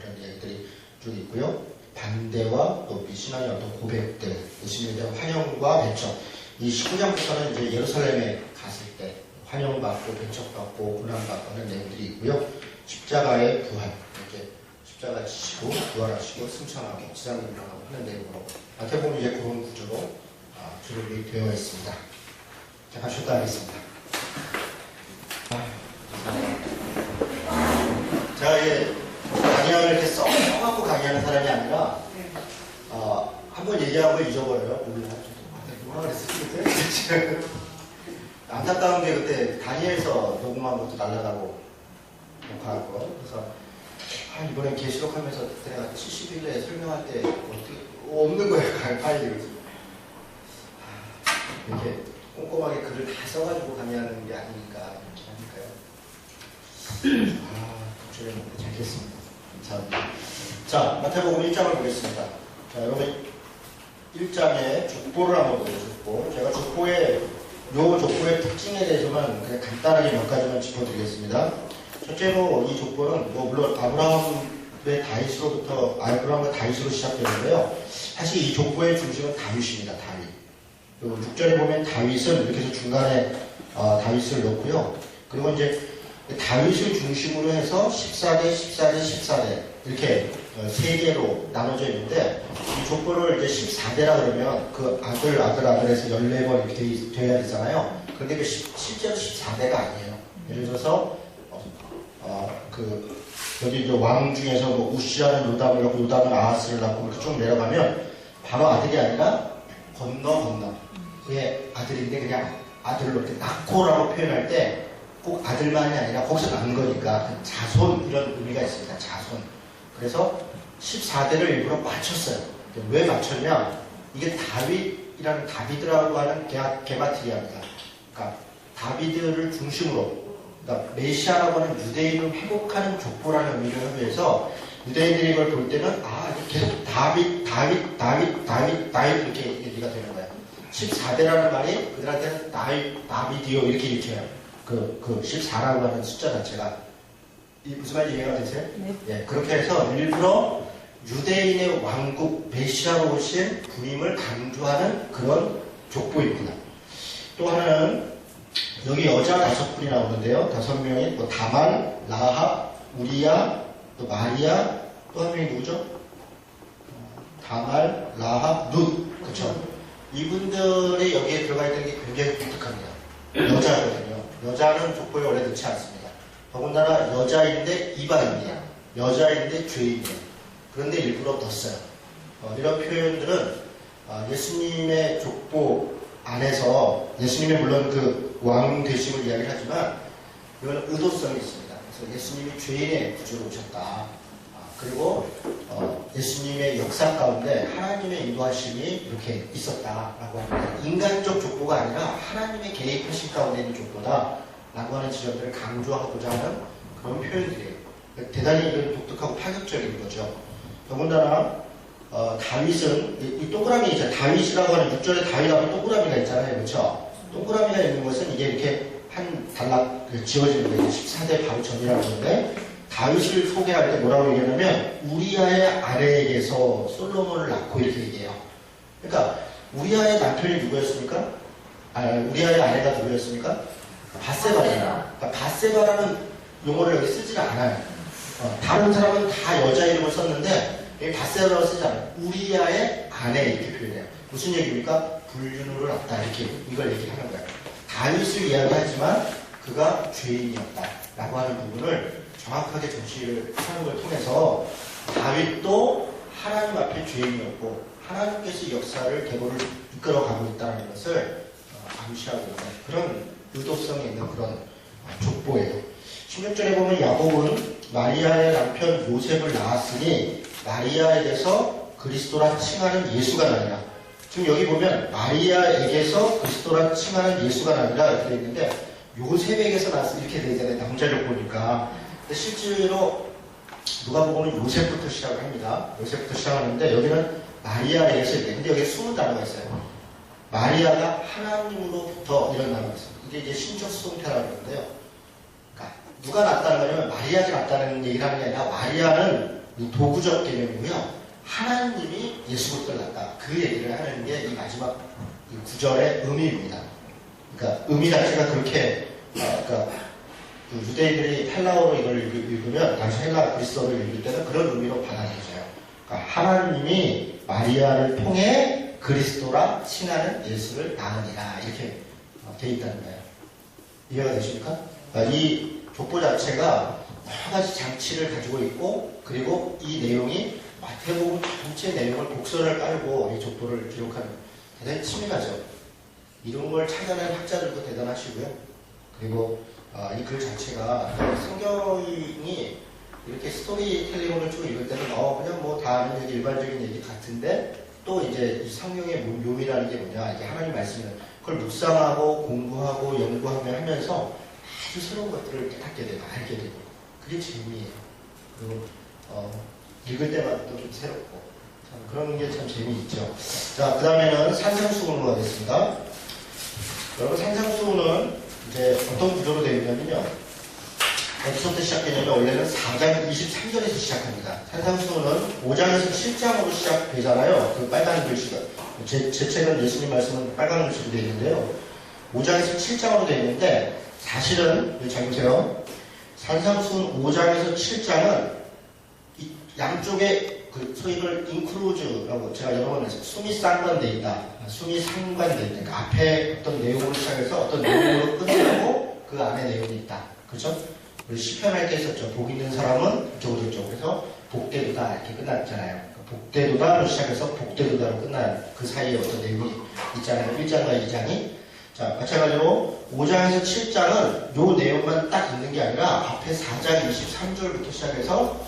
이런 이야기들이 쭉 있고요. 반대와 또 미신앙의 어떤 고백들, 예수님에 대한 환영과 배척. 이 19장부터는 이제 예루살렘에 갔을 때 환영받고 배척받고 고난받고 하는 내용들이 있고요. 십자가의 부활, 이렇게 십자가 지시고 부활하시고 승천하고 지상명령하고 하는 내용으로 마태복음 이제 그런 구조로 기록이 되어 있습니다. 잠깐 쉬었다 하겠습니다. 제가 이게 강의를 이렇게 써갖고 강의하는 사람이 아니라 한번 얘기하고 잊어버려요. 뭐라 그랬었지? 안타까운 게 그때 다니엘서 녹음한 것도 날라가고 녹화한 거. 그래서 이번에 계시록 하면서 내가 70일에 설명할 때 어떻게 없는 거예요. 파일이. 이렇게 꼼꼼하게 글을 다 써가지고 강의하는 게 아니니까 이렇게 하니까요. 독주를 먹고 잘 됐습니다. 감사합니다. 자, 마태복음 1장을 보겠습니다. 자, 여러분 1장에 족보를 한번 보죠. 족보. 제가 족보의 특징에 대해서만 그냥 간단하게 몇 가지만 짚어드리겠습니다. 첫째로 이 족보는 물론 아브라함과 다윗으로 시작되는데요. 사실 이 족보의 중심은 다윗입니다. 다윗. 그리고 6절에 보면 다윗은 이렇게 해서 중간에 다윗을 넣고요. 그리고 이제 다윗을 중심으로 해서 14대 이렇게 세 개로 나눠져 있는데 이 족보를 이제 14대라 그러면 그 아들에서 14번 이렇게 돼야 되잖아요. 그런데 실제로 14대가 아니에요. 예를 들어서 여기 이제 왕 중에서 뭐 우시아는 요담을 낳고 요담은 아하스를 낳고 이렇게 쭉 내려가면 바로 아들이 아니라 건너 그의 아들인데 그냥 아들로 이렇게 낳고라고 표현할 때 꼭 아들만이 아니라 거기서 낳은 거니까 자손 이런 의미가 있습니다. 자손. 그래서 14대를 일부러 맞췄어요. 왜 맞췄냐? 이게 다비드라고 하는 게마트리아입니다. 그러니까 다비드를 중심으로 그러니까 메시아라고 하는 유대인을 회복하는 족보라는 의미를 하기 위해서 유대인들이 이걸 볼 때는 계속 다윗 이렇게 얘기가 되는 거예요. 14대라는 말이 그들한테는 다비디오 이렇게 읽혀요. 그 14라고 하는 숫자 자체가 무슨 말인지 이해가 되세요? 네. 예, 그렇게 해서 일부러 유대인의 왕국 메시아로 오신 부임을 강조하는 그런 족보입니다. 또 하나는 여기 여자 5분이 나오는데요. 5명이 다만, 라합, 우리야, 또 마리아, 또 한 명이 누구죠? 다말, 라합, 룻. 그쵸? 이분들이 여기에 들어가 있는 게 굉장히 독특합니다. 여자거든요. 여자는 족보에 원래 넣지 않습니다. 더군다나 여자인데 이방인이에요. 여자인데 죄인이에요. 그런데 일부러 넣었어요. 이런 표현들은 예수님의 족보 안에서 예수님의 물론 그 왕 되심을 이야기를 하지만 이거는 의도성이 있습니다. 그래서 예수님이 죄인의 구주로 오셨다. 그리고 예수님의 역사 가운데 하나님의 인도하심이 이렇게 있었다라고 합니다. 인간적 족보가 아니라 하나님의 개입하신 가운데 있는 족보다라고 하는 지점들을 강조하고자 하는 그런 표현들이에요. 대단히 이런 독특하고 파격적인 거죠. 더군다나 다윗은 이 동그라미 있잖아요. 다윗이라고 하는 6절에 다윗하고 동그라미가 있잖아요. 그렇죠? 동그라미가 있는 것은 이게 이렇게 한 단락 지어지는 거예요. 14대 바로 전이라고 하는데 다윗을 소개할 때 뭐라고 얘기하냐면 우리아의 아내에게서 솔로몬을 낳고 이렇게 얘기해요. 그러니까 우리아의 남편이 누구였습니까? 우리아의 아내가 누구였습니까? 바세바잖아. 그러니까 바세바라는 용어를 여기 쓰지는 않아요. 다른 사람은 다 여자 이름을 썼는데 여기 바세바라고 쓰지 않아요. 우리아의 아내 이렇게 표현해요. 무슨 얘기입니까? 불륜으로 낳다 이렇게 이걸 얘기하는 거예요. 다윗을 이야기하지만 그가 죄인이었다라고 하는 부분을 정확하게 정치를 하는 걸 통해서 다윗도 하나님 앞에 죄인이었고 하나님께서 이 역사를 계보를 이끌어가고 있다는 것을 암시하고 있는 그런 의도성이 있는 그런 족보예요. 16절에 보면 야곱은 마리아의 남편 요셉을 낳았으니 마리아에게서 그리스도라 칭하는 예수가 나니라. 지금 여기 보면 마리아에게서 그리스도라 칭하는 예수가 나니라 이렇게 되어 있는데 요셉에게서 나왔으니 이렇게 되어 있잖아요. 남자를 보니까. 근데 실제로 누가복음은 요셉부터 시작을 합니다. 요셉부터 시작하는데 여기는 마리아에게서 있는데 여기에 20단어가 있어요. 마리아가 하나님으로부터 이런 단어가 있어요. 이게 이제 신적 수동태라고 하는데요. 그러니까 누가 낳았다는 거냐면 마리아가 낳았다는 얘기를 하는 게 아니라 마리아는 이 도구적 개념이고요. 하나님이 예수 그리스도를 낳았다. 그 얘기를 하는 게 이 마지막 이 구절의 의미입니다. 그러니까 의미 자체가 그렇게 그러니까 그 유대인들이 헬라어로 이걸 읽으면 당시 헬라 그리스어를 읽을 때는 그런 의미로 받아들여져요. 그러니까 하나님이 마리아를 통해 그리스도라 칭하는 예수를 낳으니라 이렇게 되어 있다는 거예요. 이해가 되십니까? 그러니까 이 족보 자체가 여러 가지 장치를 가지고 있고 그리고 이 내용이 마태복음 전체 내용을 곡선을 깔고 이 족보를 기록하는 대단히 치밀하죠. 이런 걸 찾아낸 학자들도 대단하시고요. 그리고 이 글 자체가 성경이 이렇게 스토리텔링을 쭉 읽을 때는 그냥 뭐 다 아는 얘기, 일반적인 얘기 같은데 또 이제 이 성경의 묘미라는 게 뭐냐 이게 하나님 말씀을 그걸 묵상하고 공부하고 연구하며 하면서 아주 새로운 것들을 깨닫게 되고 알게 되고 그게 재미예요. 그리고 읽을 때마다 또 좀 새롭고 참 그런 게 참 재미있죠. 자, 그 다음에는 산상수훈으로 가겠습니다. 여러분 산상수훈은 이제 어떤 구조로 되어 있냐면요. 어디서부터 시작되냐면 원래는 4장 23절에서 시작합니다. 산상수훈은 5장에서 7장으로 시작되잖아요. 그 빨간 글씨가. 제 책은 예수님 말씀은 빨간 글씨로 되어 있는데요. 5장에서 7장으로 되어 있는데 사실은 잘 보세요. 산상수훈 5장에서 7장은 양쪽에 그 소위 걸 인크루즈라고 제가 여러 번 했어요. 숨이 상관되어 있다. 숨이 상관되어 있다. 그러니까 앞에 어떤 내용으로 시작해서 어떤 내용으로 끝나고 그 안에 내용이 있다. 그렇죠? 우리 시편할 때 있었죠. 복 있는 사람은 이쪽으로 저쪽으로 해서 복되도다 이렇게 끝났잖아요. 그러니까 복되도다로 시작해서 복되도다로 끝나는 그 사이에 어떤 내용이 있잖아요. 1장과 2장이. 자, 마찬가지로 5장에서 7장은 요 내용만 딱 있는 게 아니라 앞에 4장 23절부터 시작해서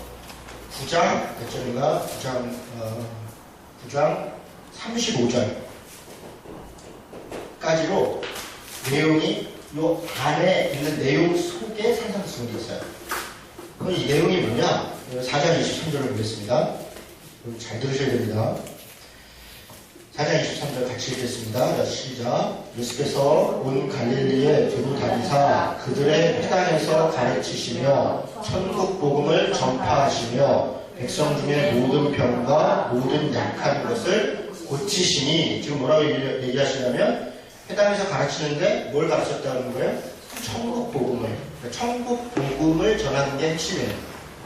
9장 몇 절인가? 9장 35절까지로 내용이 요 안에 있는 내용 속에 산상수훈이 있어요. 그럼 이 내용이 뭐냐? 4장 23절을 보겠습니다. 잘 들으셔야 됩니다. 4장 23절 같이 읽겠습니다. 자, 시작. 예수께서 온 갈릴리에 두루 다니사 그들의 회당에서 가르치시며 천국 복음을 전파하시며 백성 중에 모든 병과 모든 약한 것을 고치시니 지금 뭐라고 얘기하시냐면 회당에서 가르치는데 뭘 가르쳤다는 거예요? 천국 복음을. 천국 복음을 전하는 게 핵심이에요.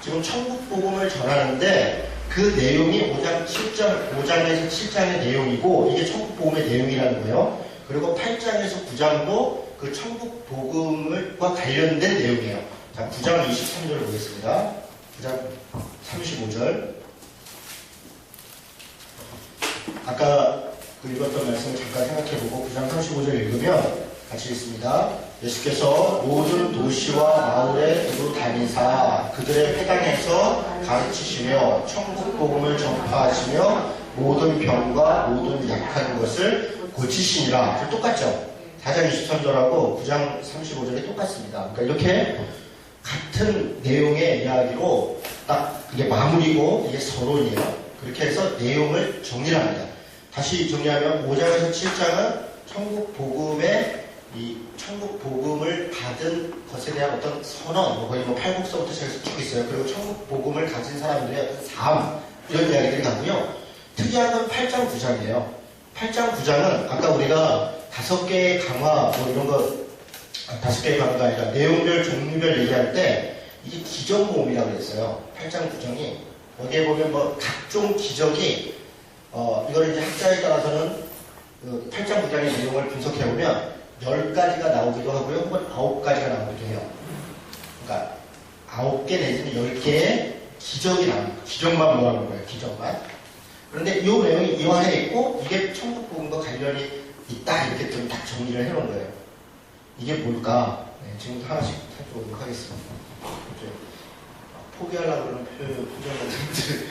지금 천국 복음을 전하는데 그 내용이 5장에서 7장의 내용이고 이게 천국 복음의 내용이라는 거예요. 그리고 8장에서 9장도 그 천국 복음과 관련된 내용이에요. 자, 9장 23절 보겠습니다. 9장 35절. 아까 읽었던 말씀을 잠깐 생각해보고 9장 35절 읽으면 같이 읽습니다. 예수께서 모든 도시와 마을에 두루 다니사 그들의 회당에서 가르치시며 천국 복음을 전파하시며 모든 병과 모든 약한 것을 고치시니라. 똑같죠? 4장 23절하고 9장 35절이 똑같습니다. 그러니까 이렇게 같은 내용의 이야기로 딱 이게 마무리고 이게 서론이에요. 그렇게 해서 내용을 정리를 합니다. 다시 정리하면 5장에서 7장은 천국 복음의 이 천국 복음을 받은 것에 대한 어떤 선언, 거의 팔복서부터 시작해서 쭉 있어요. 그리고 천국 복음을 가진 사람들의 어떤 삶, 이런 이야기들이 나고요. 특이한 건 8장 9장이에요. 8장 9장은 아까 우리가 5개의 강화, 이런 거, 5개의 강화가 아니라 내용별, 종류별 얘기할 때 이게 기적모음이라고 그랬어요. 8장 9장이. 여기에 보면 각종 기적이, 이걸 이제 학자에 따라서는 8장 9장의 내용을 분석해보면 10가지가 나오기도 하고요. 혹은 9가지가 나오기도 해요. 그러니까 9개 내지는 10개의 기적이 나옵니다. 기적만 모아놓은 거예요. 기적만. 그런데 이 내용이 이 안에 있고 이게 천국 복음과 관련이 있다 이렇게 좀 딱 정리를 해놓은 거예요. 이게 뭘까? 네, 지금부터 하나씩 살펴보도록 하겠습니다. 포기하려고 그러는 표정들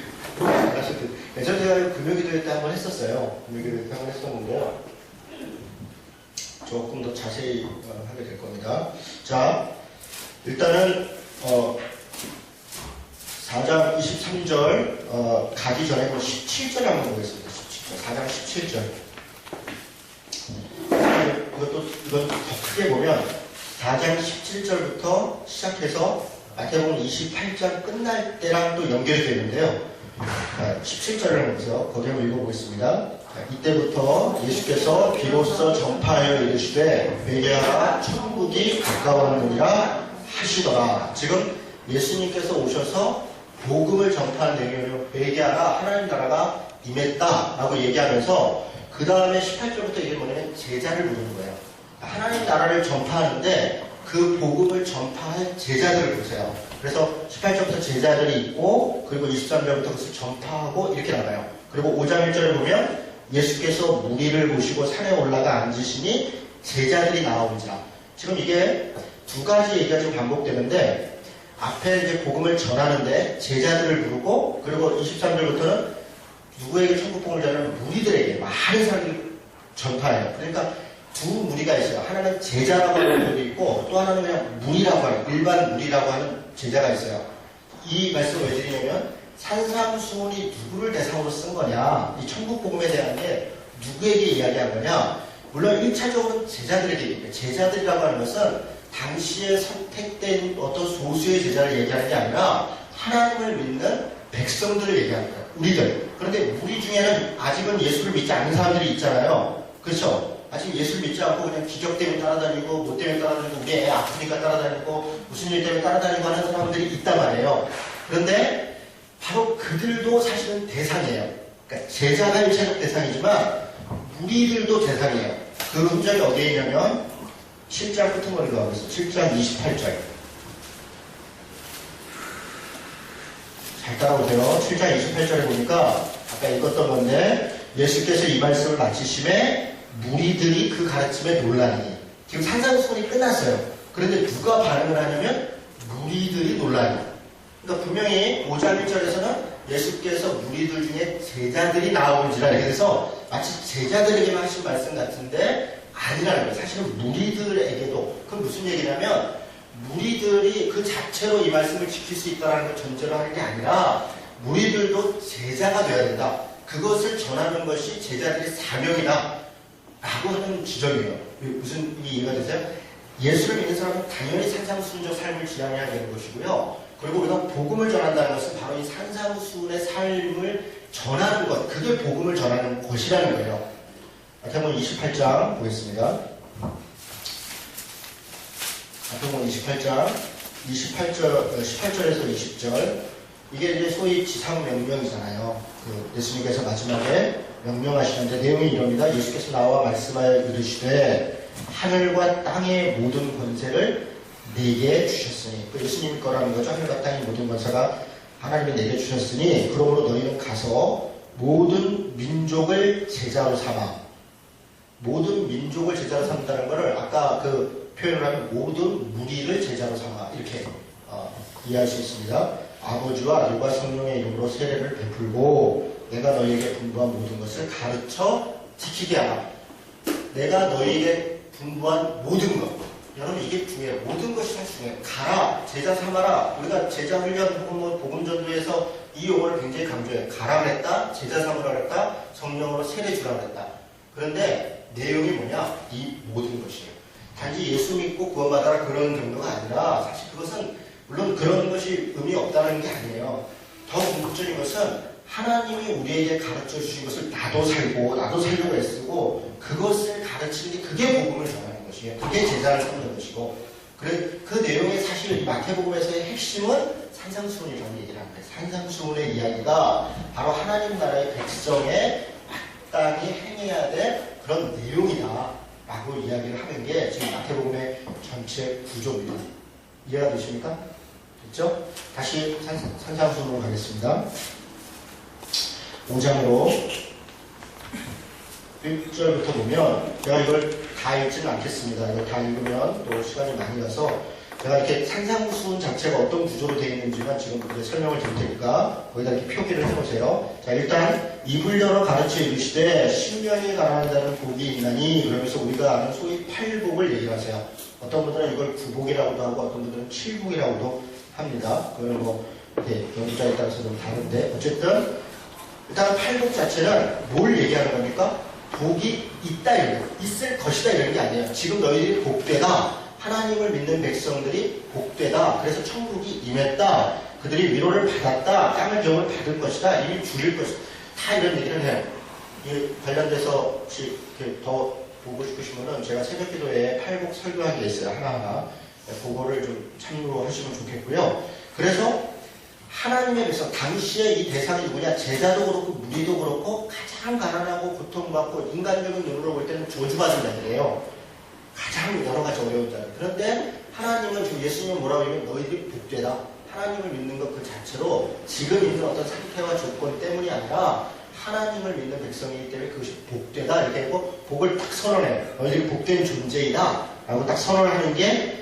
안 하실 때 예전에 제가 금요기도회 때 한번 했었어요. 금요기도회 때 한번 했었는데요. 조금 더 자세히 하게 될 겁니다. 자, 일단은 4장 23절 가기 전에 17절 한번 보겠습니다. 4장 17절. 이건 더 크게 보면 4장 17절부터 시작해서 마태복음 28장 끝날 때랑 또 연결이 되는데요. 17절을 한번 보세요. 거기 한번 읽어보겠습니다. 이때부터 예수께서 비로소 전파하여 이르시되 회개하라 천국이 가까웠느니라 하시더라. 지금 예수님께서 오셔서 복음을 전파한 내용으로 회개하라 하나님 나라가 임했다라고 얘기하면서 그 다음에 18절부터 이게 뭐냐면 제자를 부르는 거예요. 하나님 나라를 전파하는데 그 복음을 전파할 제자들을 보세요. 그래서 18절부터 제자들이 있고 그리고 23절부터 그것을 전파하고 이렇게 나가요. 그리고 5장 1절을 보면 예수께서 무리를 모시고 산에 올라가 앉으시니 제자들이 나오니라. 지금 이게 두 가지 얘기가 좀 반복되는데 앞에 이제 복음을 전하는데 제자들을 부르고 그리고 23절부터는 누구에게 천국 복음을 전하는 무리들에게 많은 사람들이 전파해요. 그러니까 두 무리가 있어요. 하나는 제자라고 하는 무리 있고 또 하나는 그냥 무리라고 하는 일반 무리라고 하는 제자가 있어요. 이 말씀을 왜 드리냐면 산상수훈이 누구를 대상으로 쓴 거냐, 이 천국 복음에 대한 게 누구에게 이야기한 거냐. 물론 1차적으로는 제자들에게 얘기해요. 제자들이라고 하는 것은 당시에 선택된 어떤 소수의 제자를 얘기하는 게 아니라 하나님을 믿는 백성들을 얘기하는 거예요. 우리들. 그런데 우리 중에는 아직은 예수를 믿지 않는 사람들이 있잖아요. 그렇죠? 아직 예수를 믿지 않고 그냥 기적 때문에 따라다니고 뭐 때문에 따라다니고 우리 애 아프니까 따라다니고 무슨 일 때문에 따라다니고 하는 사람들이 있단 말이에요. 그런데 바로 그들도 사실은 대상이에요. 그러니까 제자가 1차적 대상이지만 무리들도 대상이에요. 그 흔적이 어디에 있냐면 7장 끝은 머리로 가고 있어요. 7장 28절. 잘 따라오세요. 7장 28절에 보니까 아까 읽었던 건데 예수께서 이 말씀을 마치심에 무리들이 그 가르침에 놀라니. 지금 산상수훈이 끝났어요. 그런데 누가 반응을 하냐면 무리들이 놀라니. 그러니까 분명히 5장 1절에서는 예수께서 무리들 중에 제자들이 나오는지라 이렇게 돼서 마치 제자들에게만 하신 말씀 같은데 아니라는 거예요. 사실은 무리들에게도. 그건 무슨 얘기냐면 무리들이 그 자체로 이 말씀을 지킬 수 있다는 걸 전제로 하는 게 아니라 무리들도 제자가 되어야 된다. 그것을 전하는 것이 제자들의 사명이다. 라고 하는 지점이에요. 무슨 이해가 되세요? 예수를 믿는 사람은 당연히 산상수훈적 삶을 지향해야 되는 것이고요. 그리고 우리가 복음을 전한다는 것은 바로 이 산상수훈의 삶을 전하는 것, 그게 복음을 전하는 것이라는 거예요. 마태복음 28장 보겠습니다. 마태복음 28장 18절에서 20절, 이게 이제 소위 지상명령이잖아요. 예수님께서 마지막에 명령하시는데 내용이 이럽니다. 예수께서 나와 말씀하여 이르시되 하늘과 땅의 모든 권세를 내게 주셨으니, 예수님 거라는 거죠. 하늘과 땅의 모든 권세가 하나님이 내게 주셨으니 그러므로 너희는 가서 모든 민족을 제자로 삼아. 모든 민족을 제자로 삼다는 것을 아까 그 표현을 하면 모든 무리를 제자로 삼아 이렇게 이해할 수 있습니다. 아버지와 아들과 성령의 이름으로 세례를 베풀고 내가 너희에게 분부한 모든 것을 가르쳐 지키게 하라. 내가 너희에게 분부한 모든 것. 여러분 이게 중요해요. 모든 것이 다 중요해요. 가라. 제자 삼아라. 우리가 제자 훈련 혹은 뭐 복음 전도에서 이 용어를 굉장히 강조해요. 가라 그랬다. 제자 삼으라 그랬다. 성령으로 세례 주라 그랬다. 그런데 내용이 뭐냐? 이 모든 것이에요. 단지 예수 믿고 구원받아라 그런 정도가 아니라 사실 그것은 물론 그런 것이 의미 없다는 게 아니에요. 더 궁극적인 것은 하나님이 우리에게 가르쳐 주신 것을 나도 살려고 애쓰고 그것을 가르치는 게 그게 복음을 전하는 것이에요. 그게 제자를 삼는 것이고 그 내용의 사실 마태복음에서의 핵심은 산상수훈이라는 얘기를 합니다. 산상수훈의 이야기가 바로 하나님 나라의 백성에 마땅히 행해야 될 그런 내용이다 라고 이야기를 하는 게 지금 마태복음의 전체 구조입니다. 이해가 되십니까? 됐죠? 다시 산상수훈으로 가겠습니다. 5장으로 1절부터 보면 제가 이걸 다 읽지는 않겠습니다. 이걸 다 읽으면 또 시간이 많이 가서 제가 이렇게 산상수훈 자체가 어떤 구조로 되어 있는지만 지금 설명을 드릴 테니까 거기다 이렇게 표기를 해보세요. 자, 일단 입을 열어 가르쳐 이르시되 신령이 가난하다는 복이 있나니, 그러면서 우리가 아는 소위 팔복을 얘기하세요. 어떤 분들은 이걸 구복이라고도 하고 어떤 분들은 칠복이라고도 합니다. 그걸 뭐 연구자에 따라서 좀 다른데 어쨌든 일단 팔복 자체는 뭘 얘기하는 겁니까? 복이 있다 이런 거, 있을 것이다 이런 게 아니에요. 지금 너희들이 복되다. 하나님을 믿는 백성들이 복되다. 그래서 천국이 임했다. 그들이 위로를 받았다. 땅을 병을 받을 것이다. 이미 줄일 것이다. 다 이런 얘기를 해요. 이 관련돼서 혹시 더 보고 싶으시면은 제가 새벽기도에 팔복 설교한 게 있어요. 하나하나. 그거를 좀 참고로 하시면 좋겠고요. 그래서 하나님의 백성, 당시에 이 대상이 누구냐? 제자도 그렇고 무리도 그렇고 가장 가난하고 고통받고 인간적인 눈으로 볼 때는 저주받은 자들이에요. 가장 여러 가지 어려운 자들. 그런데 하나님은 지금 예수님은 뭐라고 하냐면 너희들이 복되다. 하나님을 믿는 것 그 자체로 지금 있는 어떤 상태와 조건 때문이 아니라 하나님을 믿는 백성이기 때문에 그것이 복되다. 이렇게 하고 복을 딱 선언해요. 너희들이 복된 존재이다. 라고 딱 선언을 하는 게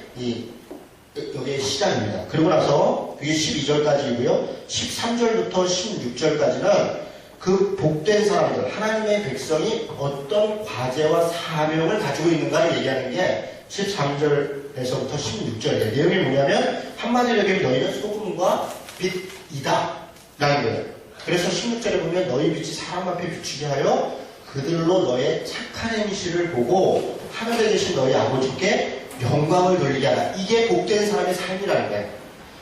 여기의 시작입니다. 그리고 나서 그게 12절까지이고요. 13절부터 16절까지는 그 복된 사람들, 하나님의 백성이 어떤 과제와 사명을 가지고 있는가를 얘기하는 게 13절에서부터 16절이에요. 내용이 뭐냐면 한마디로 얘기하면 너희는 소금과 빛이다 라는 거예요. 그래서 16절에 보면 너희 빛이 사람 앞에 비추게 하여 그들로 너의 착한 행실을 보고 하늘에 계신 너희 아버지께 영광을 돌리게 하라. 이게 복된 사람의 삶이라는 거예요.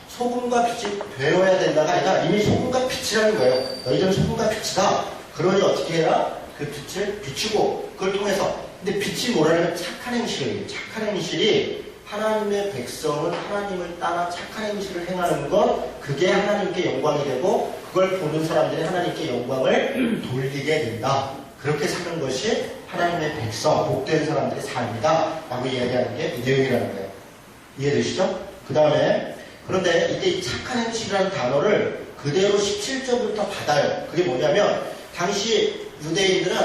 소금과 빛이 되어야 된다가 아니라 이미 소금과 빛이라는 거예요. 너희들은 소금과 빛이다. 그러니 어떻게 해라? 그 빛을 비추고 그걸 통해서. 근데 빛이 뭐라냐면 착한 행실이에요. 착한 행실이 하나님의 백성은 하나님을 따라 착한 행실을 행하는 것, 그게 하나님께 영광이 되고 그걸 보는 사람들이 하나님께 영광을 돌리게 된다. 그렇게 사는 것이 하나님의 백성, 복된 사람들의 삶이다 라고 이야기하는 게 이 내용이라는 거예요. 이해되시죠? 그 다음에 그런데 이때 이 착한 행실이라는 단어를 그대로 17절부터 받아요. 그게 뭐냐면 당시 유대인들은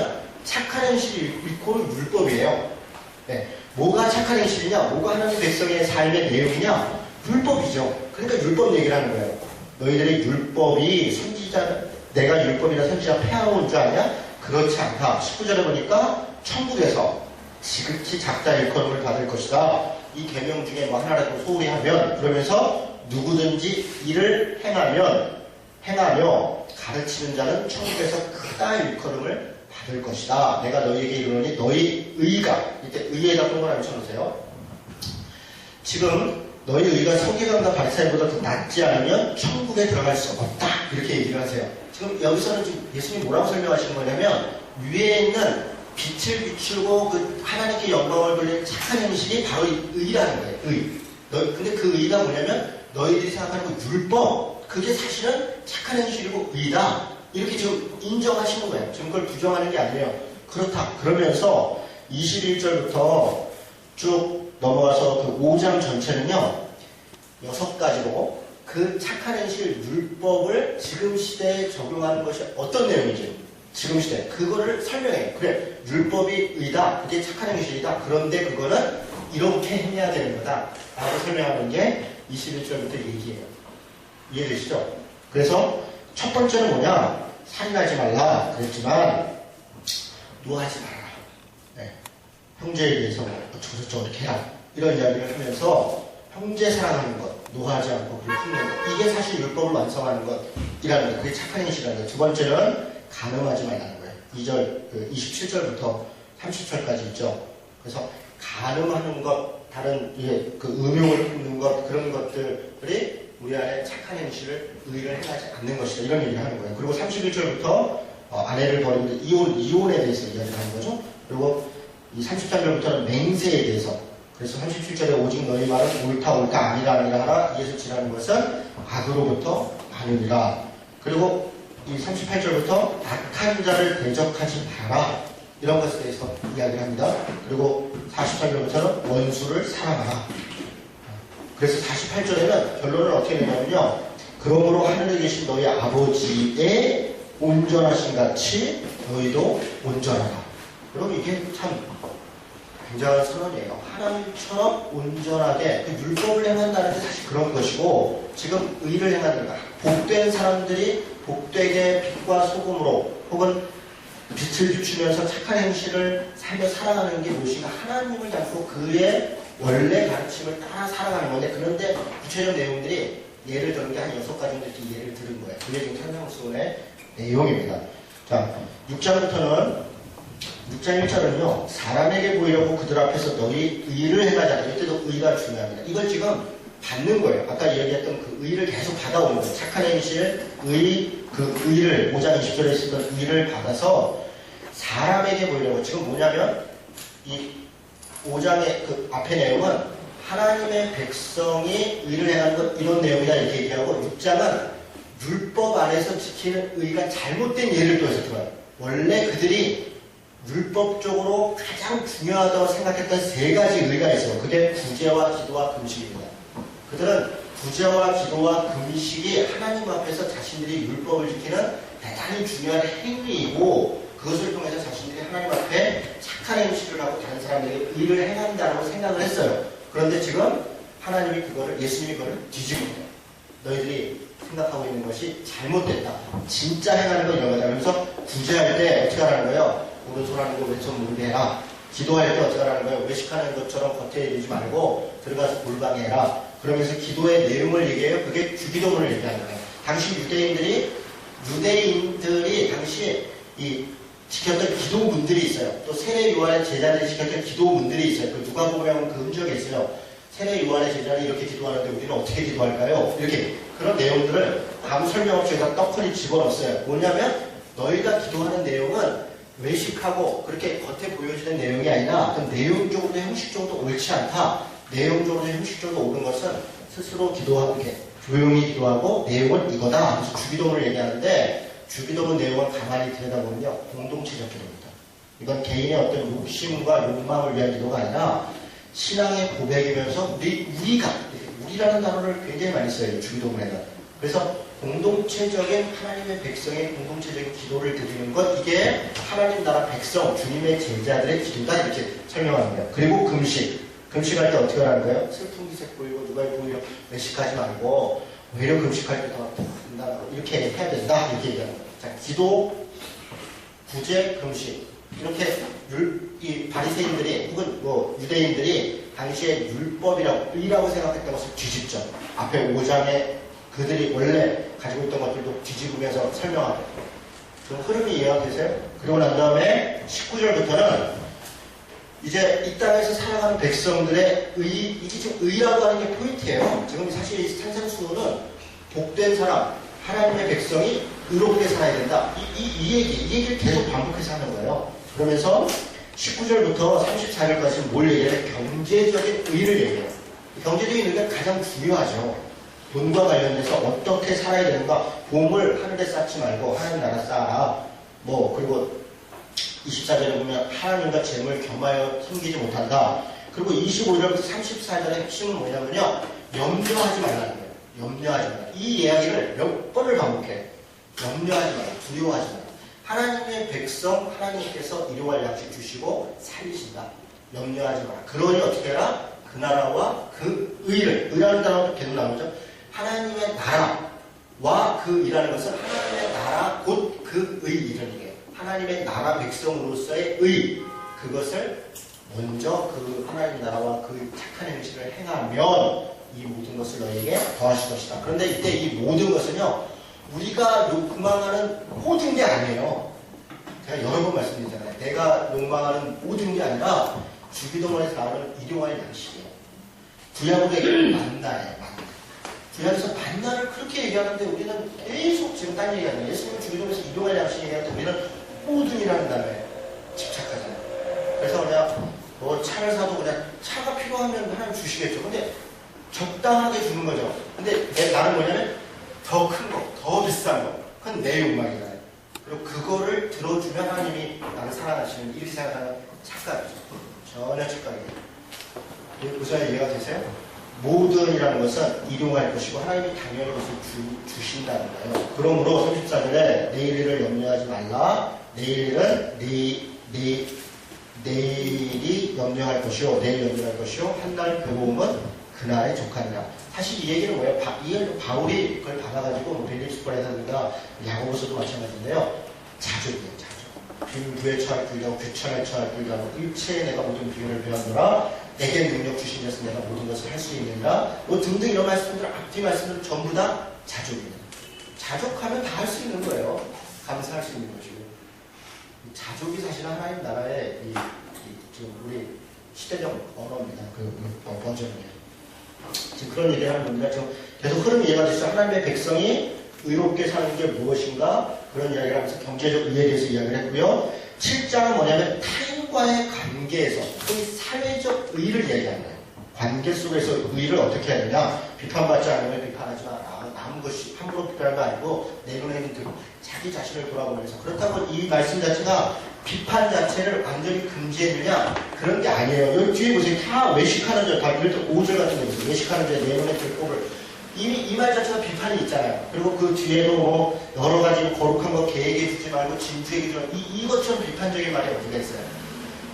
착한 행실 이코는 율법이에요. 네. 뭐가 착한 행실이냐? 뭐가 하나님 백성의 삶의 내용이냐? 율법이죠. 그러니까 율법 얘기를 하는 거예요. 너희들의 율법이 선지자, 내가 율법이나 선지자 폐하온 줄 아냐? 그렇지 않다. 19절에 보니까 천국에서 지극히 작다 일컬음을 받을 것이다. 이 계명 중에 뭐 하나라도 소홀히 하면, 그러면서 누구든지 이를 행하며 가르치는 자는 천국에서 크다 일컬음을 받을 것이다. 내가 너희에게 이르노니 너희 의가, 이때 의에다 동그라미 쳐놓으세요. 지금 너희 의가 서기관과 바리새인보다 더 낫지 않으면 천국에 들어갈 수 없다. 이렇게 얘기를 하세요. 지금 여기서는 지금 예수님이 뭐라고 설명하시는 거냐면 위에 있는 빛을 비추고 그 하나님께 영광을 돌리는 착한 행실이 바로 이 의라는 거예요. 근데 그 의가 뭐냐면 너희들이 생각하는 그 율법, 그게 사실은 착한 행실이고 의다. 이렇게 지금 인정하시는 거예요. 지금 그걸 부정하는 게 아니에요. 그렇다. 그러면서 21절부터 쭉 넘어가서 그 5장 전체는요, 6가지로 그 착한 행실 율법을 지금 시대에 적용하는 것이 어떤 내용이지? 지금 시대. 그거를 설명해요. 그래, 율법이 의다. 그게 착한 행실이다. 그런데 그거는 이렇게 해야 되는 거다. 라고 설명하는 게 21절부터 얘기해요. 이해되시죠? 그래서 첫 번째는 뭐냐? 살인하지 말라. 그랬지만, 노하지 말아라. 네. 형제에 대해서 어쩌고저쩌고 이렇게 해라. 이런 이야기를 하면서 형제 사랑하는 것, 노하지 않고 그리고 품는 것. 이게 사실 율법을 완성하는 것이라는 거. 그게 착한 행실이라는 거. 두 번째는 간음하지 말라는 거예요. 2절, 27절부터 30절까지 있죠. 그래서 간음하는 것, 다른 그 음욕을 품는 것, 그런 것들이 우리 안에 착한 행실을 의를 행하지 않는 것이다. 이런 얘기를 하는 거예요. 그리고 31절부터 아내를 버리고 이혼에 대해서 이야기를 하는 거죠. 그리고 이 33절부터는 맹세에 대해서. 그래서 37절에 오직 너희 말은 옳다 아니라 하라. 이에서 지라는 것은 악으로부터 나누니라. 그리고 이 38절부터 악한 자를 대적하지 마라. 이런 것에 대해서 이야기를 합니다. 그리고 48절부터는 원수를 사랑하라. 그래서 48절에는 결론을 어떻게 내냐면요. 그러므로 하늘에 계신 너희 아버지의 온전하신 같이 너희도 온전하라. 여러분 이게 참 굉장한 선언이에요. 하나님처럼 온전하게 그 율법을 행한다는 게 사실 그런 것이고 지금 의를 행하는 것. 복된 사람들이 복되게 빛과 소금으로 혹은 빛을 비추면서 착한 행실을 살며 살아가는 게 무엇인가? 하나님을 닮고 그의 원래 가르침을 따라 살아가는 건데, 그런데 구체적 내용들이 예를 들은 게 한 6가지 이렇게 예를 들은 거예요. 그게 지금 산상수훈의 내용입니다. 자, 6장 1절은요, 사람에게 보이려고 그들 앞에서 너희 의를 행하지 않아. 이때도 의가 중요합니다. 이걸 지금 받는 거예요. 아까 이야기했던 그 의를 계속 받아오는 거예요. 착한 행실, 그 의를, 5장 20절에 있었던 의를 받아서 사람에게 보이려고. 지금 뭐냐면, 이 5장의 그 앞의 내용은 하나님의 백성이 의를 행하는 것, 이런 내용이다 이렇게 얘기하고, 6장은 율법 안에서 지키는 의가 잘못된 예를 또 해서 들어요. 원래 그들이 율법적으로 가장 중요하다고 생각했던 3가지 의가 있어요. 그게 구제와 기도와 금식입니다. 그들은 구제와 기도와 금식이 하나님 앞에서 자신들이 율법을 지키는 대단히 중요한 행위이고, 그것을 통해서 자신들이 하나님 앞에 착한 행실을 하고 다른 사람에게 의를 행한다고 생각을 했어요. 그런데 지금 하나님이 예수님이 그거를 뒤집어요. 너희들이 생각하고 있는 것이 잘못됐다. 진짜 행하는 건 이런 거다. 그래서 구제할 때 어떻게 하라는 거예요? 오른손 하는 거 왼손 모르게 해라. 기도할 때 어떻게 하라는 거예요? 외식하는 것처럼 겉에 이르지 말고 들어가서 골방에 해라. 그러면서 기도의 내용을 얘기해요. 그게 주기도문을 얘기하는 거예요. 당시 유대인들이 당시 지켰던 기도문들이 있어요. 또 세례 요한의 제자들이 지켰던 기도문들이 있어요. 그 누가 보면 그 흔적이 있어요. 세례 요한의 제자는 이렇게 기도하는데 우리는 어떻게 기도할까요? 이렇게 그런 내용들을 아무 설명 없이 여기다 떡하니 집어넣었어요. 뭐냐면 너희가 기도하는 내용은 외식하고 그렇게 겉에 보여지는 내용이 아니라 내용적으로도 형식적으로도 옳지 않다. 내용적으로도 형식적으로 옳은 것은 스스로 기도하고 이렇게 조용히 기도하고 내용은 이거다. 그래서 주기도문을 얘기하는데 주기도문 내용을 가만히 들여다보면요. 공동체적 기도입니다. 이건 개인의 어떤 욕심과 욕망을 위한 기도가 아니라 신앙의 고백이면서 우리라는 단어를 굉장히 많이 써요. 주기도문에는. 그래서 공동체적인 하나님의 백성의 공동체적인 기도를 드리는 것, 이게 하나님 나라 백성, 주님의 제자들의 기도다 이렇게 설명하는 거예요. 그리고 금식할 때 어떻게 하라는 거예요? 슬픈 기색 보이고 누가 보이려 외식하지 말고 오히려 금식할 때 더 된다 이렇게 해야 된다 이렇게 얘기하는 거예요. 자, 기도, 구제, 금식 이렇게 이 바리새인들이 혹은 유대인들이 당시에 율법이라고 의라고 생각했던 것을 뒤집죠. 앞에 5장에 그들이 원래 가지고 있던 것들도 뒤집으면서 설명하고. 좀 흐름이 이해가 되세요? 그러고 난 다음에 19절부터는 이제 이 땅에서 살아가는 백성들의 이게 지금 의라고 하는 게 포인트예요. 지금 사실 이 산상수훈은 복된 사람, 하나님의 백성이 의롭게 살아야 된다. 이 얘기를 계속 반복해서 하는 거예요. 그러면서 19절부터 34절까지 뭘 얘기해요? 경제적인 의를 얘기해요. 경제적인 의미가 가장 중요하죠. 돈과 관련돼서 어떻게 살아야 되는가. 보험을 하늘에 쌓지 말고 하나님 나라 쌓아라. 그리고 24절에 보면 하나님과 재물 겸하여 섬기지 못한다. 그리고 25절부터 34절의 핵심은 뭐냐면요. 염려하지 말라는 거예요. 염려하지 마라. 이 이야기를 몇 번을 반복해. 염려하지 마라. 두려워하지 마라. 하나님의 백성, 하나님께서 일용할 양식 주시고 살리신다. 염려하지 마라. 그러니 어떻게 해라? 그 나라와 그 의를, 의라는 단어가 계속 나오죠. 하나님의 나라와 그 의라는 것은 하나님의 나라 곧 그 의 이런 얘기예요. 하나님의 나라 백성으로서의 의, 그것을 먼저 그 하나님 나라와 그 착한 행실을 행하면 이 모든 것을 너에게 더하실 것이다. 그런데 이때 이 모든 것은요, 우리가 욕망하는 모든 게 아니에요. 제가 여러 번 말씀드렸잖아요. 내가 욕망하는 모든 게 아니라 주기도문에서 나오는 일용할 양식이에요. 구약의 만나예요. 구약에서 만나를 그렇게 얘기하는데 우리는 계속 지금 딴 얘기하잖아요. 예수님은 주기도문에서 일용할 양식 얘기하는데 우리는 모든이라는 단어에 집착하잖아요. 그래서 그냥 차를 사도 그냥 차가 필요하면 하나님 주시겠죠. 근데 적당하게 주는 거죠. 근데 내 나는 뭐냐면 더 큰 거, 더 비싼 거. 그건 내 욕망이잖아요. 그리고 그거를 들어주면 하나님이 나를 사랑하시는, 이렇게 생각하는 착각이죠. 전혀 착각이에요. 무슨 이해가 되세요? 모든이라는 것은 일용할 것이고 하나님이 당연히 그것을 주신다는 거예요. 그러므로 34절에 내일 일을 염려하지 말라. 내일 일은 내일이 염려할 것이요, 내일 염려할 것이요, 한날 괴로움은 그날에 족하니라. 사실 이 얘기는 뭐예요? 바울이 그걸 받아가지고 빌립보에서나 야고보서도 마찬가지인데요. 자족이에요, 자족. 빈부에 처할 줄이라고 귀천에 처할 줄이라고 일체에 내가 모든 비밀을 배웠노라. 내게 능력 주신 것은 내가 모든 것을 할 수 있느니라. 등등 이런 말씀들, 앞뒤 말씀들 전부 다 자족이에요. 자족하면 다 할 수 있는 거예요. 감사할 수 있는 것이고. 자족이 사실 하나님 나라의 지금 우리 시대적 언어입니다. 버전이에요. 지금 그런 얘기를 하는 겁니다. 지금 계속 흐름이 이해가 되시죠? 하나님의 백성이 의롭게 사는 게 무엇인가? 그런 이야기를 하면서 경제적 의에 대해서 이야기를 했고요. 7장은 뭐냐면 타인과의 관계에서 소위 사회적 의를 이야기하는 거예요. 관계 속에서 의를 어떻게 해야 되냐? 비판받지 않으면 비판하지 마라. 남은 것이 함부로 비판하는 거 아니고 내 눈에는 들고 자기 자신을 돌아보면서. 그렇다고 이 말씀 자체가 비판 자체를 완전히 금지해주냐? 그런 게 아니에요. 여기 뒤에 보세요. 다 외식하는 자, 다 이럴 때 5절 같은 거 있어요. 외식하는 자, 내 눈에 들고를. 이미 이 말 자체가 비판이 있잖아요. 그리고 그 뒤에도 여러 가지 거룩한 거 계획에 두지 말고 진주에게 주는 이것처럼 비판적인 말이 어디가 있어요.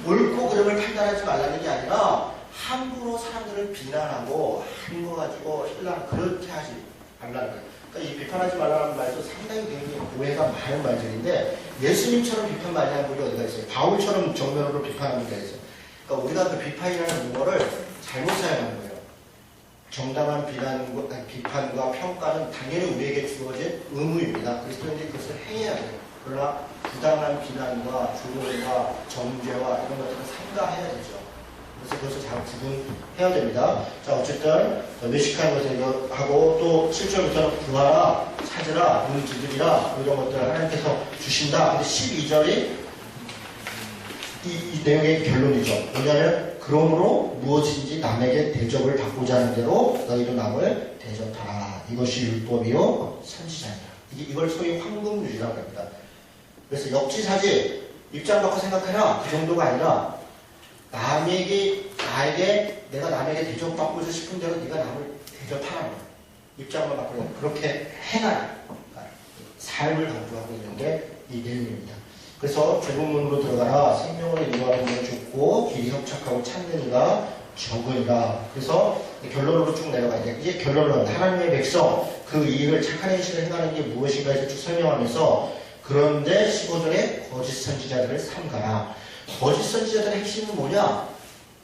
옳고 그름을 판단하지 말라는 게 아니라 함부로 사람들을 비난하고 하는 거 가지고 그렇게 하지 말라는 거예요. 그러니까 이 비판하지 말라는 말도 상당히 굉장히 오해가 많은 말들인데 예수님처럼 비판 많이 하는 분이 어디가 있어요. 바울처럼 정면으로 비판하는 분이 있어요. 그러니까 우리가 그 비판이라는 용어를 잘못 사용하는 거예요. 정당한 비판과 평가는 당연히 우리에게 주어진 의무입니다. 그리스도인들이 그것을 해야 돼요. 그러나 부당한 비난과 조롱과 정죄와 이런 것들은 삼가해야 되죠. 그래서 그것을 잘 구분해야 됩니다. 자, 어쨌든 외식하는 것을 하고 또 7절부터는 구하라, 찾으라, 문 두드리라 이런 것들을 하나님께서 주신다. 근데 12절이 이 내용의 결론이죠. 뭐냐면 그러므로 무엇인지 남에게 대접을 받고자 하는 대로 너희도 남을 대접하라. 이것이 율법이요 선지자니라. 이걸 소위 황금률이라고 합니다. 그래서 역지사지 입장 바꿔 생각해라. 그 정도가 아니라 내가 남에게 대접받고자 싶은 대로 네가 남을 대접하라. 입장을 바꾸는 그렇게 행하라. 그러니까 삶을 강조하고 있는 게 이 내용입니다. 그래서 대부분으로 들어가라. 생명을 인도하는 것은 좁고 길이 협착하고 찾는 이가 적으니라. 그래서 결론으로 쭉 내려가야 돼. 이제 결론은 하나님의 백성 그 일을 착한 행실을 행하는 게 무엇인가에서 쭉 설명하면서 그런데 15절에 거짓 선지자들을 삼가라. 거짓 선지자들의 핵심은 뭐냐?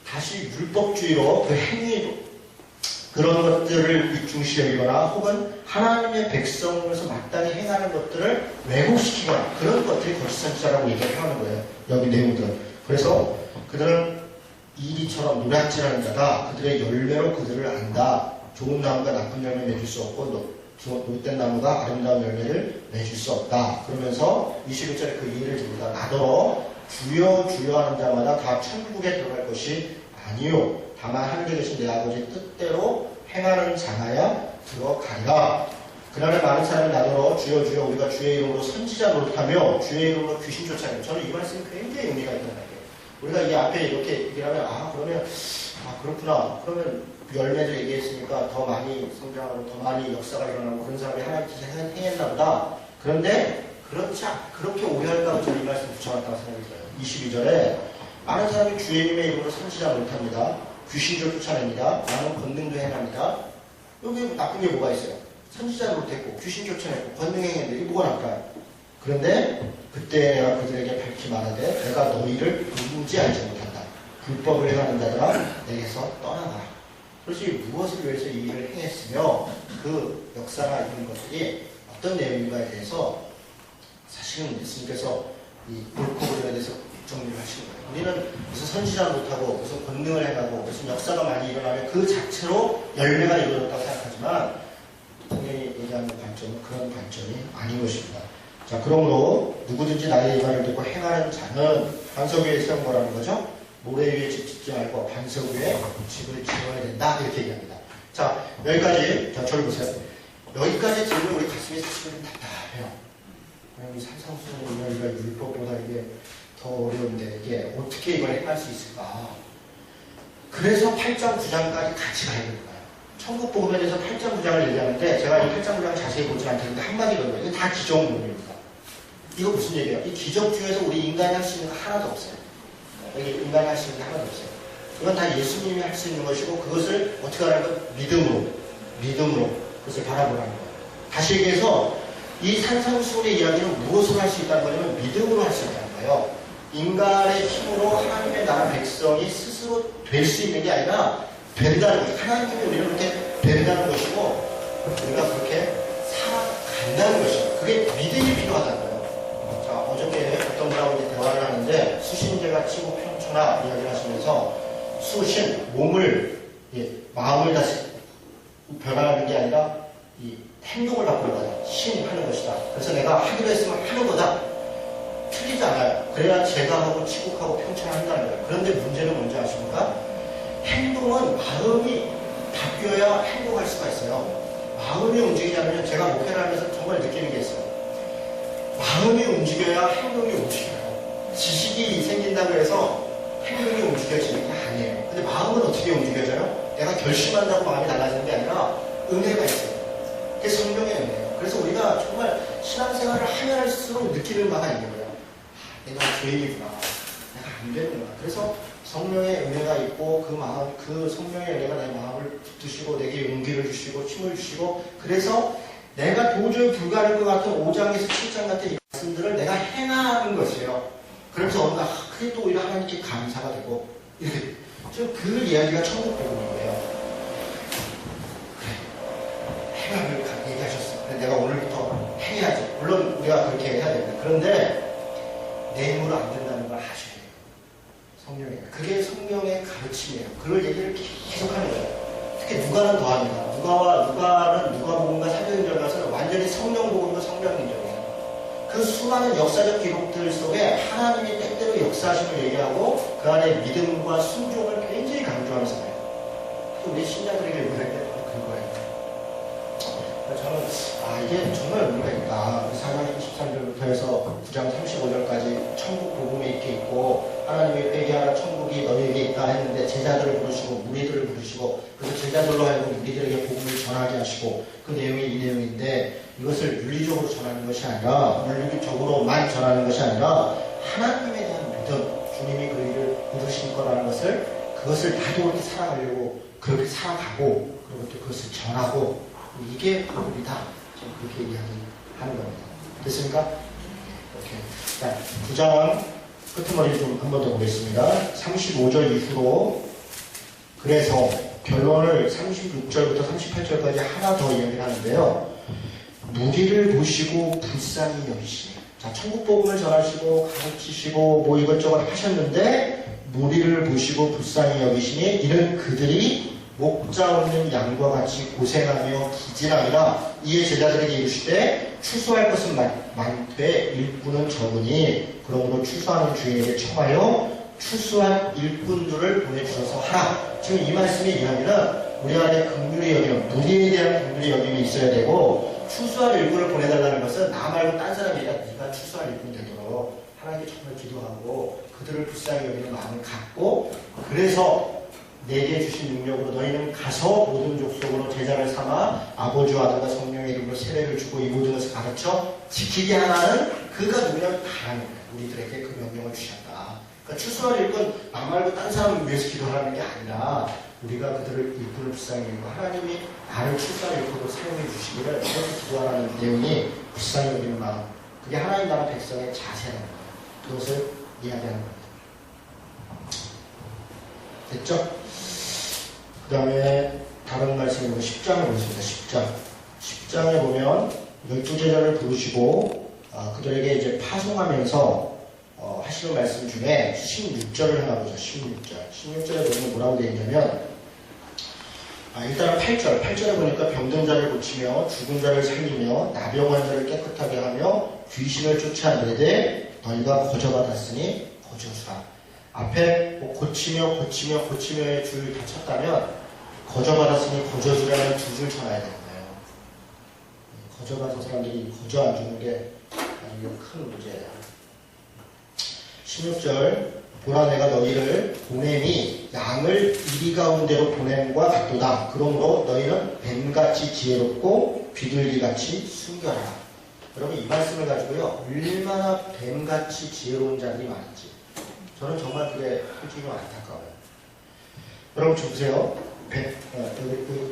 다시 율법주의로 그 행위 그런 것들을 중시 여기거나 혹은 하나님의 백성으로서 마땅히 행하는 것들을 왜곡시키거나 그런 것들이 거짓 선지자라고 얘기를 하는 거예요. 여기 내용들. 그래서 그들은 이리처럼 노략질하는 자다. 그들의 열매로 그들을 안다. 좋은 나무가 나쁜 열매 맺을 수 없고 못된 나무가 아름다운 열매를 맺을 수 없다. 그러면서 21절에 그 이해를 줍니다. 나더러 주여 주여 하는 자마다 다 천국에 들어갈 것이 아니요 다만 하늘에 계신 내 아버지의 뜻대로 행하는 자나야 들어가리라. 그날에 많은 사람이 나더러 주여 주여 우리가 주의 이름으로 선지자 노릇하며 주의 이름으로 귀신 쫓아내고. 저는 이 말씀이 굉장히 의미가 있다는 거예요. 우리가 이 앞에 이렇게 얘기하면 그러면 그렇구나. 그러면 열매를 얘기했으니까 더 많이 성장하고 더 많이 역사가 일어나고 그런 사람이 하나님께서 행했나 보다. 그런데 그렇게 오해할까봐 저는 이 말씀 붙여놨다고 생각이 들어요. 22절에 많은 사람이 주의 이름의 이름으로 선지자 못합니다. 귀신을 쫓아냅니다. 많은 권능도 행합니다. 여기 나쁜 게 뭐가 있어요? 선지자 못했고 귀신 쫓아냈고 권능 행했는데 이게 뭐가 나빠요? 그런데 그때 내가 그들에게 밝히 말하되 내가 너희를 누군지 알지 못한다. 불법을 행하는 자들아 내게서 떠나가라. 그렇지 무엇을 위해서 이 일을 행했으며 그 역사나 이런 것들이 어떤 내용인가에 대해서 사실은 예수님께서 이 옳고 그름에 대해서 정리를 하시는 거예요. 우리는 무슨 선지자 못하고 무슨 권능을 행하고 무슨 역사가 많이 일어나면 그 자체로 열매가 이루어졌다고 생각하지만 당연히 얘기하는 관점은 그런 관점이 아닌 것입니다. 자, 그러므로 누구든지 나의 이 말을 듣고 행하는 자는 반석 위에 세운 거라는 거죠. 모래 위에 집 짓지 말고 반석 위에 집을 지어야 된다 이렇게 얘기합니다. 자, 여기까지. 자, 저를 보세요. 여기까지 들으면 우리 가슴이 사실은 답답해요. 이 산상수훈이나 우리가 율법보다 이게 더 어려운데 이게 어떻게 이걸 행할 수 있을까? 그래서 8장 9장까지 같이 가야 됩니다. 천국복음에 대해서 8장 9장을 얘기하는데 제가 이 8장 9장을 자세히 보지 않겠는데 한마디 더요. 이거 다 기적문입니다. 이거 무슨 얘기예요? 이 기적 중에서 우리 인간이 할 수 있는 거 하나도 없어요. 여기 인간이 할 수 있는 게 하나도 없어요. 이건 다 예수님이 할 수 있는 것이고 그것을 어떻게 하라는 건 믿음으로 그것을 바라보라는 거예요. 다시 얘기해서 이 산상수훈의 이야기는 무엇으로 할 수 있다는 거냐면 믿음으로 할 수 있다는 거예요. 인간의 힘으로 하나님의 나라 백성이 스스로 될 수 있는 게 아니라 된다는 거예요. 하나님이 우리를 그렇게 된다는 것이고 우리가 그렇게 살아간다는 것이고 그게 믿음이 필요하다는 거예요. 자, 어저께 어떤 분하고 이제 대화를 하는데 수신제가 치고 평천하 이야기를 하시면서 수신, 몸을, 마음을 다시 변화하는 게 아니라 이 행동을 바꾸는 거다. 신하는 것이다. 그래서 내가 하기로 했으면 하는 거다. 틀리지 않아요. 그래야 제가하고 치국하고 평천한다는 거예요. 그런데 문제는 뭔지 아십니까? 행동은 마음이 바뀌어야 행동할 수가 있어요. 마음이 움직이지 않으면 제가 목회를 하면서 정말 느끼는 게 있어요. 마음이 움직여야 행동이 움직여요. 지식이 생긴다고 해서 행동이 움직여지는 게 아니에요. 근데 마음은 어떻게 움직여져요? 내가 결심한다고 마음이 달라지는 게 아니라 은혜가 있어요. 그게 성령의 은혜예요. 그래서 우리가 정말 신앙생활을 하면 할수록 느끼는 바가 있는 거예요. 내가 죄인이구나. 내가 안 되구나. 그래서 성령의 은혜가 있고 그 마음, 그 성령의 은혜가 내 마음을 붙드시고 내게 용기를 주시고 힘을 주시고 그래서 내가 도저히 불가능할 것 같은 5장에서 7장 같은 이 말씀들을 내가 행하는 것이에요. 그러면서 어느 날 그게 또 오히려 하나님께 감사가 되고 이렇게 그 이야기가 천국 복음인 거예요. 그래, 행함을 얘기하셨어. 그래, 내가 오늘부터 행해야지. 물론 우리가 그렇게 해야 됩니다. 그런데 내 힘으로 안 된다는 걸 아셔야 돼요. 성령이. 그게 성령의 가르침이에요. 그걸 얘기를 계속 하는 거예요. 특히 누가는 더합니다. 누가는 누가복음과 사도행전 가서는 완전히 성령복음과 성령인정이에요. 그 수많은 역사적 기록들 속에 하나님이 때때로 역사하심을 얘기하고 그 안에 믿음과 순종을 굉장히 강조하면서 가요. 우리 신자들에게 요구할 때 그거예요. 저는 이게 정말 의미가 있다. 4장 23절부터 해서 9장 35절까지 천국 복음이 이렇게 있고 하나님이 회개하라 천국이 너희에게 있다 했는데 제자들을 부르시고 무리들을 부르시고 그래서 제자들로 하여금 무리들에게 복음을 전하게 하시고 그 내용이 이 내용인데 이것을 윤리적으로 전하는 것이 아니라 윤리적으로만 전하는 것이 아니라 하나님에 대한 믿음 주님이 그 일을 부르신 거라는 것을 그것을 나도 그렇게 살아가려고 그렇게 살아가고 그리고 또 그것을 전하고 이게 복음이다. 그렇게 이야기하는 겁니다. 됐습니까? 오케이. 자, 9장 끝머리 좀 한 번 더 보겠습니다. 35절 이후로 그래서 결론을 36절부터 38절까지 하나 더 이야기를 하는데요. 무리를 보시고 불쌍히 여기시네. 자, 천국 복음을 전하시고 가르치시고 뭐 이것저것 하셨는데 무리를 보시고 불쌍히 여기시니 이는 그들이 목자 없는 양과 같이 고생하며 기진하니라. 이에 제자들에게 이르시되 추수할 것은 많되 일꾼은 적으니 그러므로 추수하는 주인에게 청하여 추수한 일꾼들을 보내주셔서 하라. 지금 이 말씀의 이야기는 우리 안에 긍휼히 여김, 너희에 대한 긍휼히 여김이 있어야 되고, 추수할 일꾼을 보내달라는 것은 나 말고 딴 사람이 아니라 네가 추수할 일꾼 되도록 하나님께 정말 기도하고 그들을 불쌍히 여기는 마음을 갖고, 그래서 내게 주신 능력으로 너희는 가서 모든 족속으로 제자를 삼아 아버지와 아들과 성령의 이름으로 세례를 주고 이 모든 것을 가르쳐 지키게 하라는 그가 누구냐면 하나님, 우리들에게 그 명령을 주셨다. 그러니까 추수할 일꾼 나 말고 딴 사람을 위해서 기도하라는 게 아니라 우리가 그들을 일꾼을 불쌍히 여기고 하나님이 나를 추수할 일꾼으로 사용해 주시기를 그래서 기도하라는 내용이 불쌍히 여기는 마음, 그게 하나님 나라 백성의 자세라는 거예요. 그것을 이야기하는 겁니다. 됐죠? 그 다음에 다른 말씀이 10장을 보겠습니다. 10장에 보면 12제자를 부르시고 그들에게 이제 파송하면서 하시는 말씀 중에 16절을 하나 보죠. 16절에 보면 뭐라고 되어 있냐면 일단은 8절에 보니까 병든 자를 고치며 죽은 자를 살리며 나병한 자를 깨끗하게 하며 귀신을 쫓아내되 너희가 거저받았으니 거저수라. 앞에 뭐 고치며의 줄 다 쳤다면 거저받았으니 거저수라는 두 줄 쳐놔야 되는 거예요. 거저받은 사람들이 거저 안 주는 게 아주 큰 문제예요. 16절 보라 내가 너희를 보냄이 양을 이리 가운데로 보냄과 같도다. 그러므로 너희는 뱀같이 지혜롭고 비둘기같이 순결하라. 여러분 이 말씀을 가지고요 얼마나 뱀같이 지혜로운 자들이 많은지 저는 정말 그게 솔직히 좀 안타까워요. 여러분 좀 보세요.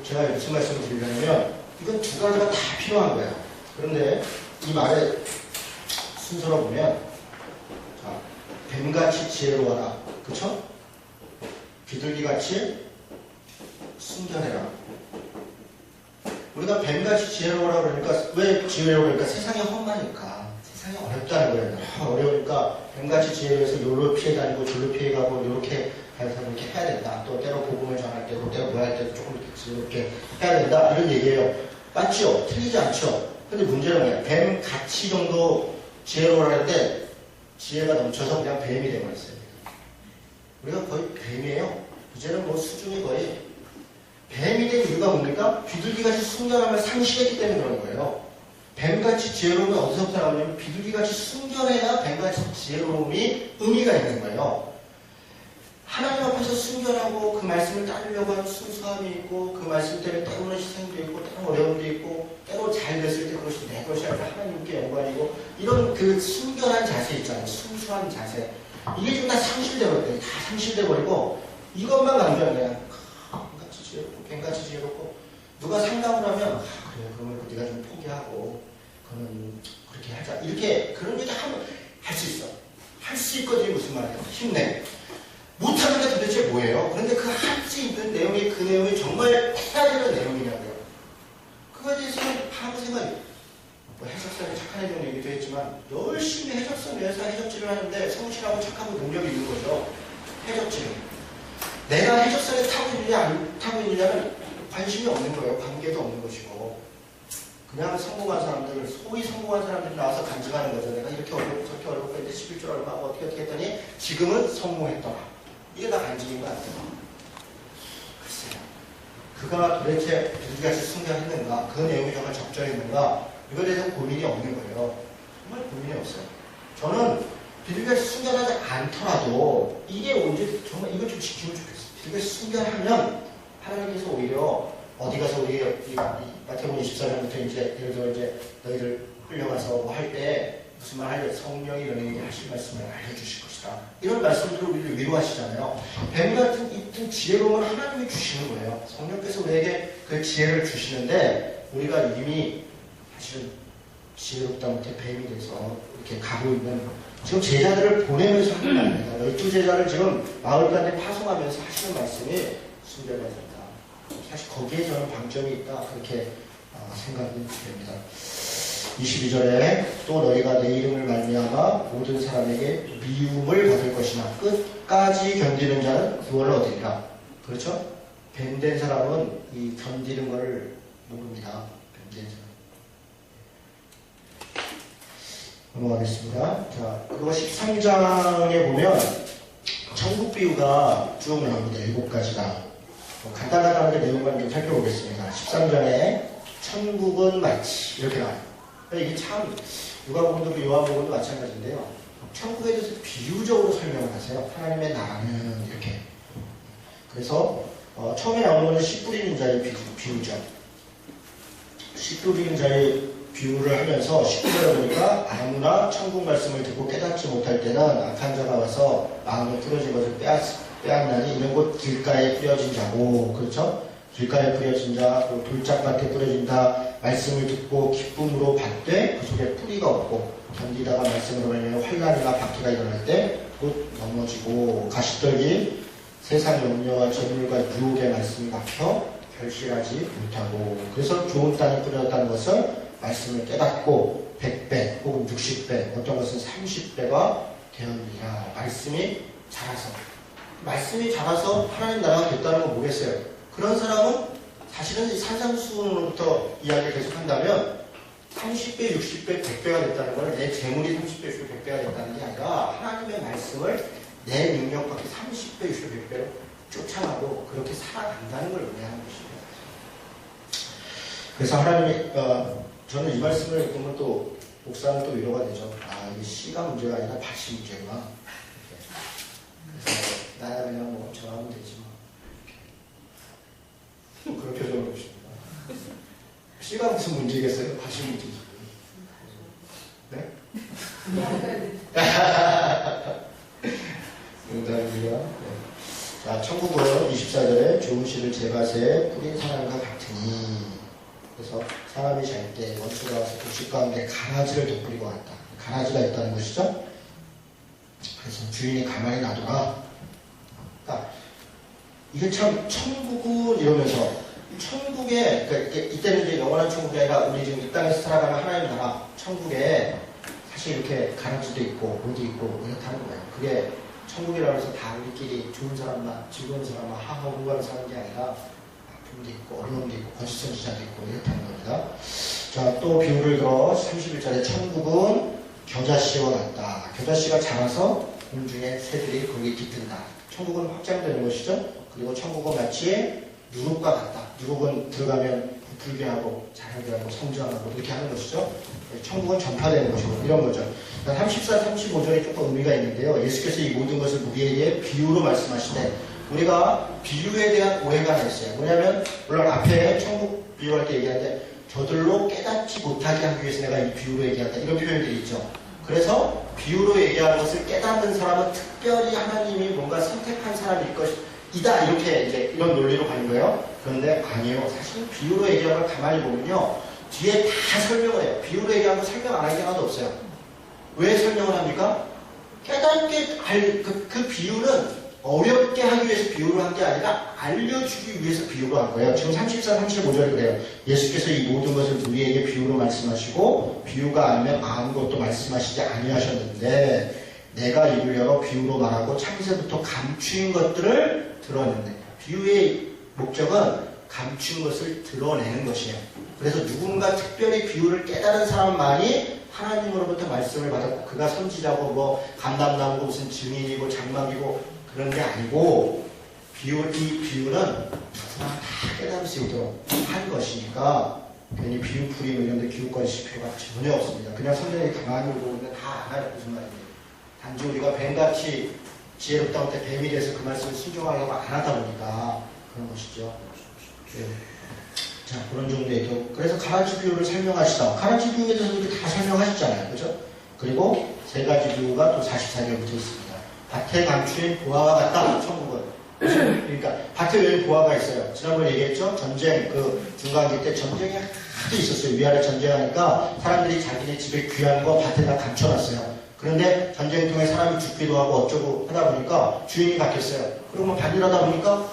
제가 무슨 말씀을 드리려면 이건 두 가지가 다 필요한 거예요. 그런데 이 말의 순서로 보면 자, 뱀같이 지혜로워라. 그쵸? 비둘기같이 순결해라. 우리가 뱀같이 지혜로워라 그러니까 왜 지혜로워? 그러니까 세상이 험하니까 세상이 어렵다는 거예요. 어려우니까 뱀같이 지혜로워서 요로 피해 다니고 저로 피해 가고 요렇게 해서 이렇게 해야 된다. 또 때로 복음을 전할 때도 때로 뭐 할 때도 조금 이렇게 해야 된다. 이런 얘기예요. 맞죠? 틀리지 않죠? 근데 문제는 뭐야? 뱀같이 정도 지혜로워라는데 지혜가 넘쳐서 그냥 뱀이 되어버렸어요. 우리가 거의 뱀이에요. 이제는 뭐 수준이 거의 뱀이 된 이유가 뭡니까? 비둘기같이 순결함을 상실했기 때문에 그런 거예요. 뱀같이 지혜로움이 어디서부터 나오냐면 비둘기같이 순결해야 뱀같이 지혜로움이 의미가 있는 거예요. 하나님 앞에서 순결하고 그 말씀을 따르려고 하는 순수함이 있고 그 말씀 때문에 때로는 희생도 있고 때로는 어려움도 있고 때로 잘 됐을 때 그것이 내 것이 아니라 하나님께 영광이고 이런 그 순결한 자세 있잖아요. 순수한 자세. 이게 좀 다 상실되어버려요. 다 상실돼버리고 이것만 강조하는 거야. 뱀같이 지혜롭고 뱀같이 지혜롭고 누가 상담을 하면 그래 그러면 네가 좀 포기하고 그거는 그렇게 하자 이렇게 그런 얘기 하면 할 수 있어. 할 수 있거든요. 무슨 말이에요? 힘내. 못하는 게 도대체 뭐예요? 그런데 그 할 수 있는 내용이 그 내용이 정말 해야 되는 내용이냐고요. 그거에 대해서는 아무 생각이 뭐 해적선이 착한 애들 얘기도 했지만 열심히 해적선 위해서 해적질을 하는데 성실하고 착하고 능력이 있는 거죠. 해적질. 내가 해적선에 타고 있느냐 안 타고 있느냐는 관심이 없는 거예요. 관계도 없는 것이고 그냥 성공한 사람들, 소위 성공한 사람들이 나와서 간증하는 거죠. 내가 이렇게 어렵고 저렇게 어렵고 했는데 11줄 얼마고 어떻게 했더니 지금은 성공했더라. 이게 다 간증인 것 같아요. 글쎄요. 그가 도대체 비둘기같이 순결했는가? 그 내용이 정말 적절했는가? 이거에 대해서 고민이 없는 거예요. 정말 고민이 없어요. 저는 비둘기같이 순결하지 않더라도 이게 언제 정말 이걸 좀 지키면 좋겠어요. 비둘기같이 순결하면 하나님께서 오히려 어디 가서 우리 마태복음 24장부터 이제 예를 들어 이제 너희들 끌려가서 뭐 할 때 무슨 말 하려 성령이 너희에게 하실 말씀을 알려주실 것이다. 이런 말씀들을 우리를 위로하시잖아요. 뱀 같은 있던 지혜로움을 하나님이 주시는 거예요. 성령께서 우리에게 그 지혜를 주시는데 우리가 이미 사실은 지혜롭다 못해 뱀이 돼서 이렇게 가고 있는 지금 제자들을 보내면서 하는 말입니다. 12제자를 지금 마을 가운데 파송하면서 하시는 말씀이 순결해야 된다. 사실 거기에 저는 방점이 있다. 그렇게 생각이 됩니다. 22절에 또 너희가 내 이름을 말미암아 모든 사람에게 미움을 받을 것이나 끝까지 견디는 자는 구원을 얻으리라. 그렇죠? 뱀된 사람은 이 견디는 걸 모릅니다. 뱀된 사람. 넘어가겠습니다. 자, 그리고 13장에 보면 천국 비유가 쭉 나옵니다. 7가지가. 간단하게 내용만 좀 살펴보겠습니다. 13장에 천국은 마치 이렇게 나와요. 이게 참 누가복음도 요한복음도 마찬가지인데요. 천국에 대해서 비유적으로 설명을 하세요. 하나님의 나라는 이렇게. 그래서 처음에 나오는 거는 씨 뿌리는 자의 비유죠. 씨 뿌리는 자의 비유를 하면서 19절에 보니까 아무나 천국 말씀을 듣고 깨닫지 못할 때는 악한 자가 와서 마음을 뿌려진 것을 빼앗나니 이는 곧 길가에 뿌려진 자고, 그렇죠? 길가에 뿌려진 자, 또 돌짝밭에 뿌려진 자, 말씀을 듣고 기쁨으로 받되 그 속에 뿌리가 없고 견디다가 말씀으로 말하면 환난이나 박해가 일어날 때 곧 넘어지고, 가시떨기 세상 염려와 재물과 유혹의 말씀이 막혀 결실하지 못하고, 그래서 좋은 땅에 뿌려졌다는 것은 말씀을 깨닫고 100배 혹은 60배, 어떤 것은 30배가 되었느니라. 말씀이 자라서 하나님 나라가 됐다는 건 뭐겠어요? 그런 사람은 사실은 산상수훈으로부터 이야기를 계속한다면 30배, 60배, 100배가 됐다는 건 내 재물이 30배, 60배, 100배가 됐다는 게 아니라 하나님의 말씀을 내 능력밖에 30배, 60배, 100배로 쫓아가고 그렇게 살아간다는 걸 의미하는 것입니다. 그래서 하나님이 저는 이 말씀을 보면 또 목사는 또 위로가 되죠. 이게 씨가 문제가 아니라 밭이 문제구나. 그래서 나야 그냥 뭐 전하면 되지 뭐. 그런 표정을 보십니다. 씨가 무슨 문제겠어요? 밭이 문제지. 네? 농담입니다. 네. 자, 천국은 24절에 좋은 씨를 제 밭에 뿌린 사람과 같으니, 그래서 사람이 잘 때 원수가 와서 도시 가운데 가라지를 덧뿌리고 왔다. 가라지가 있다는 것이죠. 그래서 주인이 가만히 놔두라. 그러니까 이게 참 천국은 이러면서 천국에, 그러니까 이때는 이제 영원한 천국이 아니라 우리 지금 이 땅에서 살아가는 하나님 나라 천국에 사실 이렇게 가라지도 있고 어디 있고 이렇다는 거예요. 그게 천국이라고 해서 다 우리끼리 좋은 사람만, 즐거운 사람만 하하고 공부하는 사는 게 아니라 아픔도 있고 어려움도 있고 거짓선지자도 있고 이렇다는 겁니다. 자, 또 비유를 들어 31절에 천국은 겨자씨와 같다. 겨자씨가 자라서 공중에 새들이 거기에 깃든다. 천국은 확장되는 것이죠. 그리고 천국은 마치 누룩과 같다. 누룩은 들어가면 부풀게 하고 자라게 하고 성장하고 이렇게 하는 것이죠. 천국은 전파되는 것이고 이런 거죠. 34, 35절이 조금 의미가 있는데요. 예수께서 이 모든 것을 우리에게 비유로 말씀하시되, 우리가 비유에 대한 오해가 하나 있어요. 뭐냐면 물론 앞에 천국 비유할 때 얘기하는데 저들로 깨닫지 못하게 하기 위해서 내가 이 비유로 얘기한다, 이런 표현들이 있죠. 그래서 비유로 얘기하는 것을 깨닫는 사람은 특별히 하나님이 뭔가 선택한 사람일 것이다, 이렇게 이제 이런 논리로 가는 거예요. 그런데 아니에요. 사실 비유로 얘기하는 걸 가만히 보면요, 뒤에 다 설명을 해요. 비유로 얘기하는 거 설명 안 하는 게 하나도 없어요. 왜 설명을 합니까? 깨닫게 그 비유는 어렵게 하기 위해서 비유를 한 게 아니라 알려주기 위해서 비유를 한 거예요. 지금 34, 35절이 그래요. 예수께서 이 모든 것을 우리에게 비유로 말씀하시고 비유가 아니면 아무것도 말씀하시지 아니하셨는데 내가 입을 열어 비유로 말하고 창세부터 감추인 것들을 드러낸다. 비유의 목적은 감춘 것을 드러내는 것이에요. 그래서 누군가 특별히 비유를 깨달은 사람만이 하나님으로부터 말씀을 받았고 그가 선지자고 뭐 감람나무고 무슨 증인이고 장막이고 그런 게 아니고 이 비유는 누구나 다 깨달을 수 있도록 한 것이니까 괜히 비유풀이 뭐 이런 데 기웃거리실 필요가 전혀 없습니다. 그냥 성경에 가만히 보고 있는 다 알아요. 무슨 말인지. 단지 우리가 뱀같이 지혜롭다고 때 뱀이 돼서 그 말씀을 순종하려고 안 하다 보니까 그런 것이죠. 네. 자, 그런 정도의 그래서 가라지 비유를 설명하시다. 가라지 비유에 대해서 이렇게 다 설명하셨잖아요. 그죠? 그리고 세 가지 비유가 또 44절부터 있습니다. 밭에 감추인 보화와 같다. 천국은. 그러니까 밭에 왜 보화가 있어요? 지난번에 얘기했죠? 전쟁, 중간기 때 전쟁이 하도 있었어요. 위아래 전쟁하니까 사람들이 자기네 집에 귀한 거 밭에다 감춰놨어요. 그런데 전쟁 통해 사람이 죽기도 하고 어쩌고 하다 보니까 주인이 바뀌었어요. 그러면 반일하다 보니까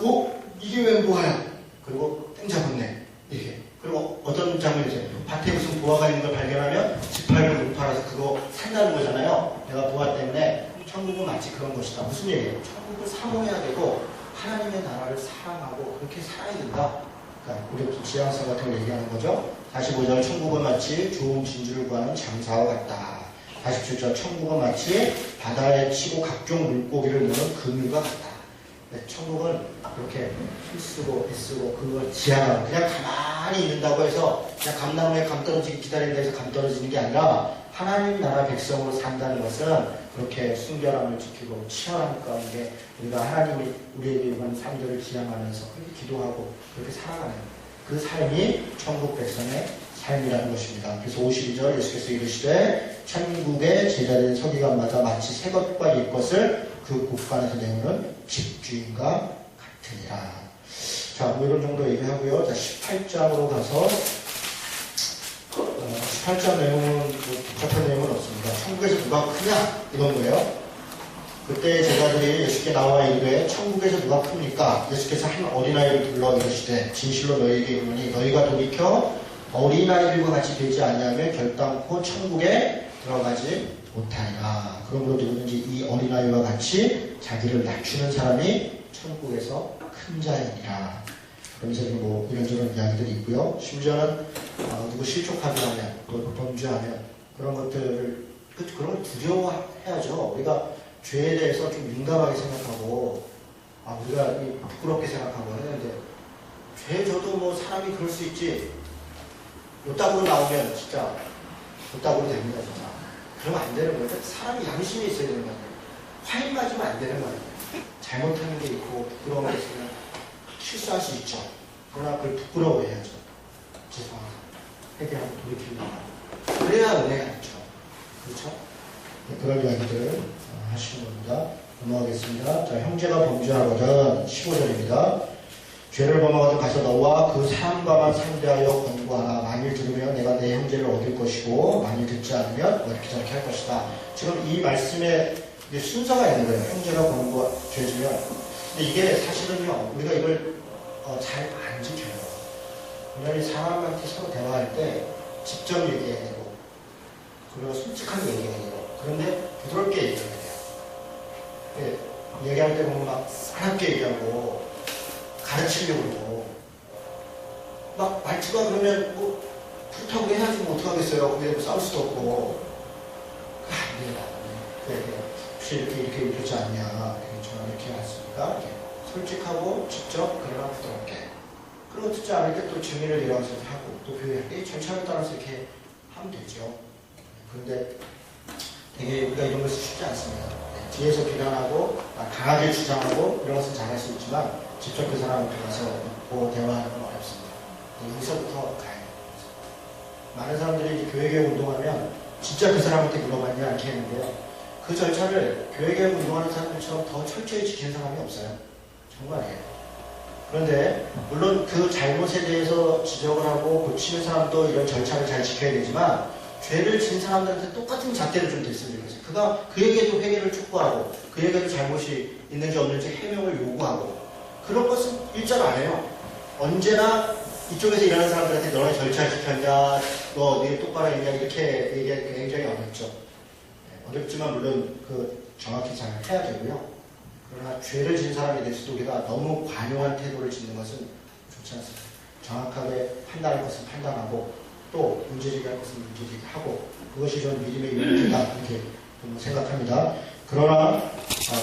이게 왜 보화야? 그리고 땡 잡았네. 이렇게. 그리고 어떤 장면이세요? 밭에 무슨 보화가 있는 걸 발견하면 집 팔고 못 팔아서 그거 산다는 거잖아요. 내가 보화 때문에. 천국은 마치 그런 것이다. 무슨 얘기예요? 천국을 사모해야 되고 하나님의 나라를 사랑하고 그렇게 살아야 된다. 그러니까 우리 지향성 같은 걸 얘기하는 거죠. 45절 천국은 마치 좋은 진주를 구하는 장사와 같다. 47절 천국은 마치 바다에 치고 각종 물고기를 모는 그물과 같다. 천국은 그렇게 힘쓰고 애쓰고 그걸 지향하고 그냥 가만히 있는다고 해서 그냥 감나무에 감 떨어지기 기다린다 해서 감 떨어지는 게 아니라 하나님 나라 백성으로 산다는 것은 그렇게 순결함을 지키고 치열함 가운데 우리가 하나님이 우리에게 이런 삶들을 지향하면서 그렇게 기도하고 그렇게 살아가는 그 삶이 천국 백성의 삶이라는 것입니다. 그래서 52절 예수께서 이르시되 천국의 제자된 서기관마다 마치 새 것과 옛 것을 그 곳간에서 내오는 집주인과 같으니라. 자, 뭐 이런 정도 얘기하고요. 자, 18장으로 가서 18장 내용은 뭐 복잡한 내용은 없습니다. 천국에서 누가 크냐 이런 거예요. 그때 제자들이 예수께 나와 이르되 천국에서 누가 큽니까? 예수께서 한 어린아이를 불러 이르시되 진실로 너희에게 이르노니 너희가 돌이켜 어린아이들과 같이 되지 아니하면 결단코 천국에 들어가지 못하리라. 그러므로 누구든지 이 어린아이와 같이 자기를 낮추는 사람이 천국에서 큰 자이니라. 그러면서 뭐 이런저런 이야기들이 있고요. 심지어는 누구 실족하게 하면 또 범죄하면 그런 것들을 그런 걸 두려워해야죠. 우리가 죄에 대해서 좀 민감하게 생각하고 우리가 부끄럽게 생각하고 했는데 죄 저도 뭐 사람이 그럴 수 있지. 요따구로 나오면 진짜 요따구로 됩니다. 진짜. 그러면 안 되는 거예요. 사람이 양심이 있어야 되는 거예요. 화인 맞으면 안 되는 거예요. 잘못하는 게 있고 부끄러운 게 있으면 실수할 수 있죠. 그러나 그걸 부끄러워해야죠. 죄송합니다. 회개하고 돌이키는 거. 그래야 은혜가 있죠. 그렇죠? 네, 그런 이야기들을 하시는 겁니다. 넘어가겠습니다. 자, 형제가 범죄하거든 15절입니다. 죄를 범하거든 가서 너와 그 사람과만 상대하여 권고하라. 만일 들으면 내가 내 형제를 얻을 것이고 만일 듣지 않으면 어떻게 저렇게 할 것이다. 지금 이 말씀에 순서가 있는 거예요. 형제가 죄지면. 근데 이게 사실은요, 우리가 이걸 잘 안 지켜요. 왜냐하면 사람한테 서로 대화할 때 직접 얘기해야 되고 그리고 솔직하게 얘기해야 되고 그런데 부드럽게 얘기해야 돼요. 얘기할 때 보면 막 사납게 얘기하고 가르치려고 그러고 막 말투가 그러면 뭐 그렇다고 해야지 뭐 어떡하겠어요. 거기에 싸울 수도 없고 안 돼요. 그래 혹시 이렇게 그러지 않냐 저는 이렇게 했으니까 이렇게 솔직하고 직접 그러나 부드럽게 그리고 듣지 않을 때 또 증인을 일어나서 하고 또 교회할 때 절차를 따라서 이렇게 하면 되죠. 그런데 되게 우리가 이런 것이 쉽지 않습니다. 뒤에서 비난하고 강하게 주장하고 이런 것은 잘할 수 있지만 직접 그 사람한테 가서 묻고 대화하는 건 어렵습니다. 여기서부터 가야 돼요. 많은 사람들이 이제 교회개혁 운동하면 진짜 그 사람한테 물어봤냐 이렇게 했는데요. 그 절차를 교회개혁 운동하는 사람들처럼 더 철저히 지키는 사람이 없어요. 정말이에요. 그런데 물론 그 잘못에 대해서 지적을 하고 고치는 사람도 이런 절차를 잘 지켜야 되지만 죄를 진 사람들한테 똑같은 잣대를 좀 댔으면 좋겠어요. 그가 그에게도 회개를 촉구하고 그에게도 잘못이 있는지 없는지 해명을 요구하고 그런 것은 일절 안 해요. 언제나 이쪽에서 일하는 사람들한테 너네 절차를 지켰냐, 너 네 똑바로 했냐 이렇게 얘기하기 굉장히 어렵죠. 어렵지만 물론 정확히 잘 해야 되고요. 그러나 죄를 진 사람에 대해서도 우리가 너무 관용한 태도를 짓는 것은 좋지 않습니다. 정확하게 판단할 것은 판단하고 또 문제제기할 것은 문제제기하고 그것이 좀 믿음의 이유이다 이렇게 생각합니다. 그러나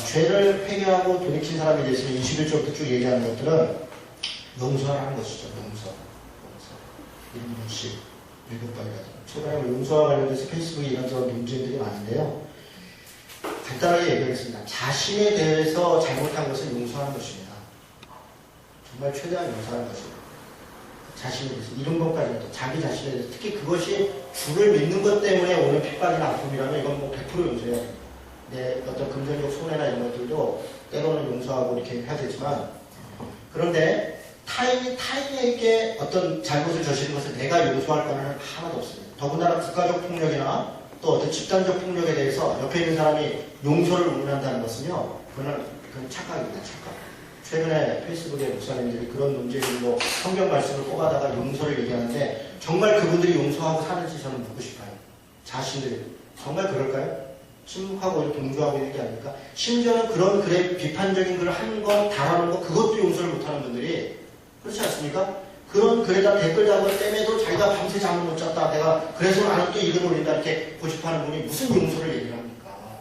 죄를 회개하고 돌이킨 사람에 대해서는 21절부터 쭉 얘기하는 것들은 용서하는 것이죠. 용서. 이름없이 7번이라든가 최근에 용서와 관련해서 페이스북에 이런저런 논쟁들이 많은데요. 간단하게 얘기하겠습니다. 자신에 대해서 잘못한 것을 용서하는 것입니다. 정말 최대한 용서하는 것입니다. 자신에 대해서 이런 것까지도 자기 자신에 대해서 특히 그것이 주를 믿는 것 때문에 오는 핍박이나 아픔이라면 이건 뭐 100% 용서해야 돼요. 내 어떤 금전적 손해나 이런 것들도 때로는 용서하고 이렇게 해야 되지만 그런데 타인에게 어떤 잘못을 저지른 것을 내가 용서할 거는 하나도 없습니다. 더군다나 국가적 폭력이나 또 어떤 집단적 폭력에 대해서 옆에 있는 사람이 용서를 운운한다는 것은요, 그건 착각입니다. 착각. 최근에 페이스북에 목사님들이 그런 문제들로 성경 말씀을 뽑아다가 용서를 얘기하는데 정말 그분들이 용서하고 사는지 저는 묻고 싶어요. 자신들이 정말 그럴까요? 침묵하고 동조하고 있는 게 아닐까? 심지어는 그런 글에 비판적인 글을 하는 거, 당하는 거, 그것도 용서를 못하는 분들이 그렇지 않습니까? 그런 글에다 댓글 담을 때문에도 자기가 밤새 잠을 못 잤다. 내가 그래서 나는 또 이글 올린다. 이렇게 고집하는 분이 무슨 용서를 얘기를 합니까?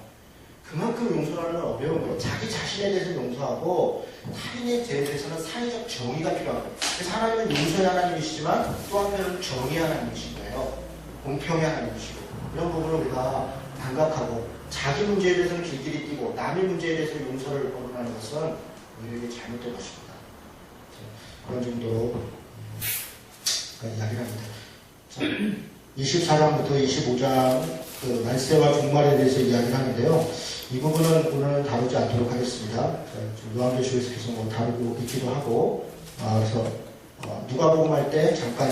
그만큼 용서라는 건 어려운 거예요. 자기 자신에 대해서 용서하고 타인에 대해서는 사회적 정의가 필요한 거예요. 그래서 하나님은 용서의 하나님이시지만 또 한편은 정의의 하나님이신 거예요. 공평의 하나님이시고 이런 부분을 우리가 감각하고 자기 문제에 대해서는 길길이 뛰고 남의 문제에 대해서 용서를 거론하는 것은 우리에게 잘못된 것입니다. 그런 정도로 이야기를 합니다. 자, 24장부터 25장 그 말세와 종말에 대해서 이야기를 하는데요. 이 부분은 오늘은 다루지 않도록 하겠습니다. 요한계시록에서 계속 뭐 다루고 있기도 하고 그래서 누가복음 할 때 잠깐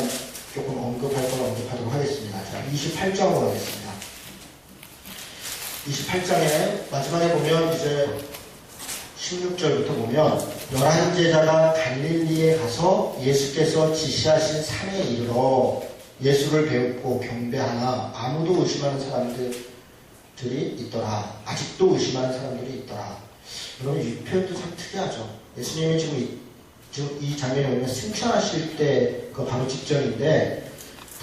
조금 언급할 걸 언급하도록 하겠습니다. 자, 28장으로 가겠습니다. 28장에 마지막에 보면 이제 16절부터 보면 11제자가 갈릴리에 가서 예수께서 지시하신 산에 이르러 예수를 배우고 경배하나 아무도 의심하는 사람들이 있더라. 아직도 의심하는 사람들이 있더라. 여러분 이 표현도 참 특이하죠. 예수님이 지금 이 장면에 보면 승천하실 때 그 바로 직전인데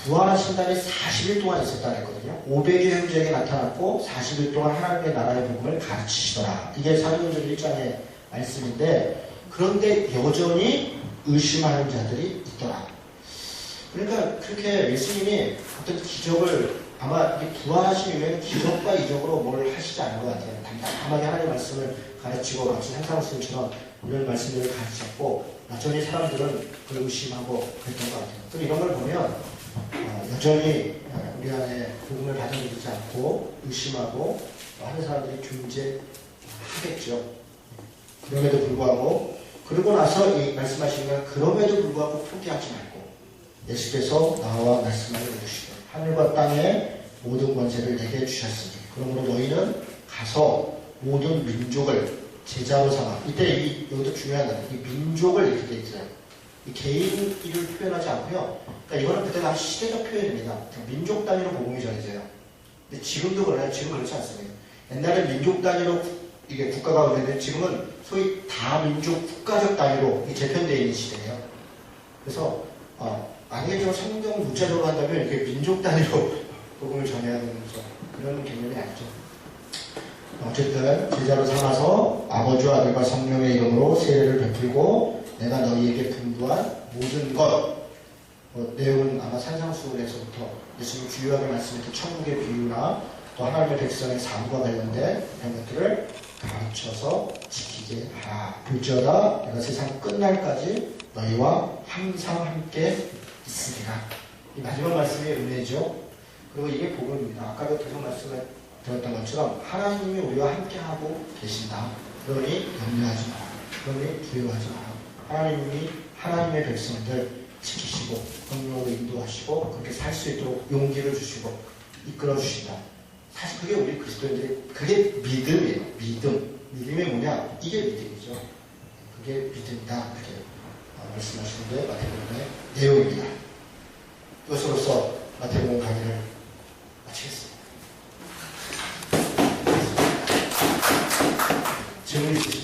부활하신 다음에 40일 동안 있었다 그랬거든요. 500여 형제에게 나타났고 40일 동안 하나님의 나라의 복음을 가르치시더라. 이게 사도행전 1장의 말씀인데 그런데 여전히 의심하는 자들이 있더라. 그러니까 그렇게 예수님이 어떤 기적을 아마 부활하신 이후에는 기적과 이적으로 뭘 하시지 않은 것 같아요. 담담하게 하나님의 말씀을 가르치고 마치 상상수님처럼 이런 말씀들을 가르쳤고 여전히 사람들은 그걸 의심하고 그랬던 것 같아요. 그럼 이런 걸 보면 여전히 우리 안에 복음을 받아들이지 않고 의심하고 하는 사람들이 존재하겠죠. 그럼에도 불구하고 그러고 나서 이 말씀하신 건 그럼에도 불구하고 포기하지 말고 예수께서 나와 말씀하여 이르시되 하늘과 땅의 모든 권세를 내게 주셨으니 그러므로 너희는 가서 모든 민족을 제자로 삼아 이때 이것도 중요한 거예요. 이 민족을 이렇게 돼 있어요. 이 개인을 표현하지 않고요. 그러니까 이거는 그때 당시 시대적 표현입니다. 민족 단위로 복음이 전해져요. 근데 지금도 그래요. 지금 그렇지 않습니다. 옛날에 민족 단위로 이게 국가가 오는데 지금은 소위 다민족 국가적 단위로 재편되어 있는 시대예요. 그래서 만약에 좀 성경 문자적으로 한다면 이렇게 민족 단위로 복음을 전해야 되는 거죠. 그런 개념이 아니죠. 어쨌든 제자로 삼아서 아버지와 아들과 성령의 이름으로 세례를 베풀고 내가 너희에게 분부한 모든 것 내용은 아마 산상수훈에서부터 예수님 주요하게 말씀했던 천국의 비유나 또 하나님의 백성의 삶과 관련된 이런 것들을 가르쳐서 지키게 하라. 볼지어다 내가 세상 끝날까지 너희와 항상 함께 있으리라. 이 마지막 말씀이 은혜죠. 그리고 이게 복음입니다. 아까도 계속 말씀을 들었던 것처럼 하나님이 우리와 함께하고 계신다. 그러니 염려하지 마라. 그러니 두려워하지 마라. 하나님이 하나님의 백성들 지키시고 성령으로 인도하시고 그렇게 살 수 있도록 용기를 주시고 이끌어 주신다. 사실 그게 우리 그리스도인들의 그게 믿음이에요. 믿음이 뭐냐? 이게 믿음이죠. 그게 믿음이다. 이렇게 말씀하시는데 마태복음의 내용입니다. 이것으로서 마태복음 강의를 마치겠습니다. 질문 있으십니까?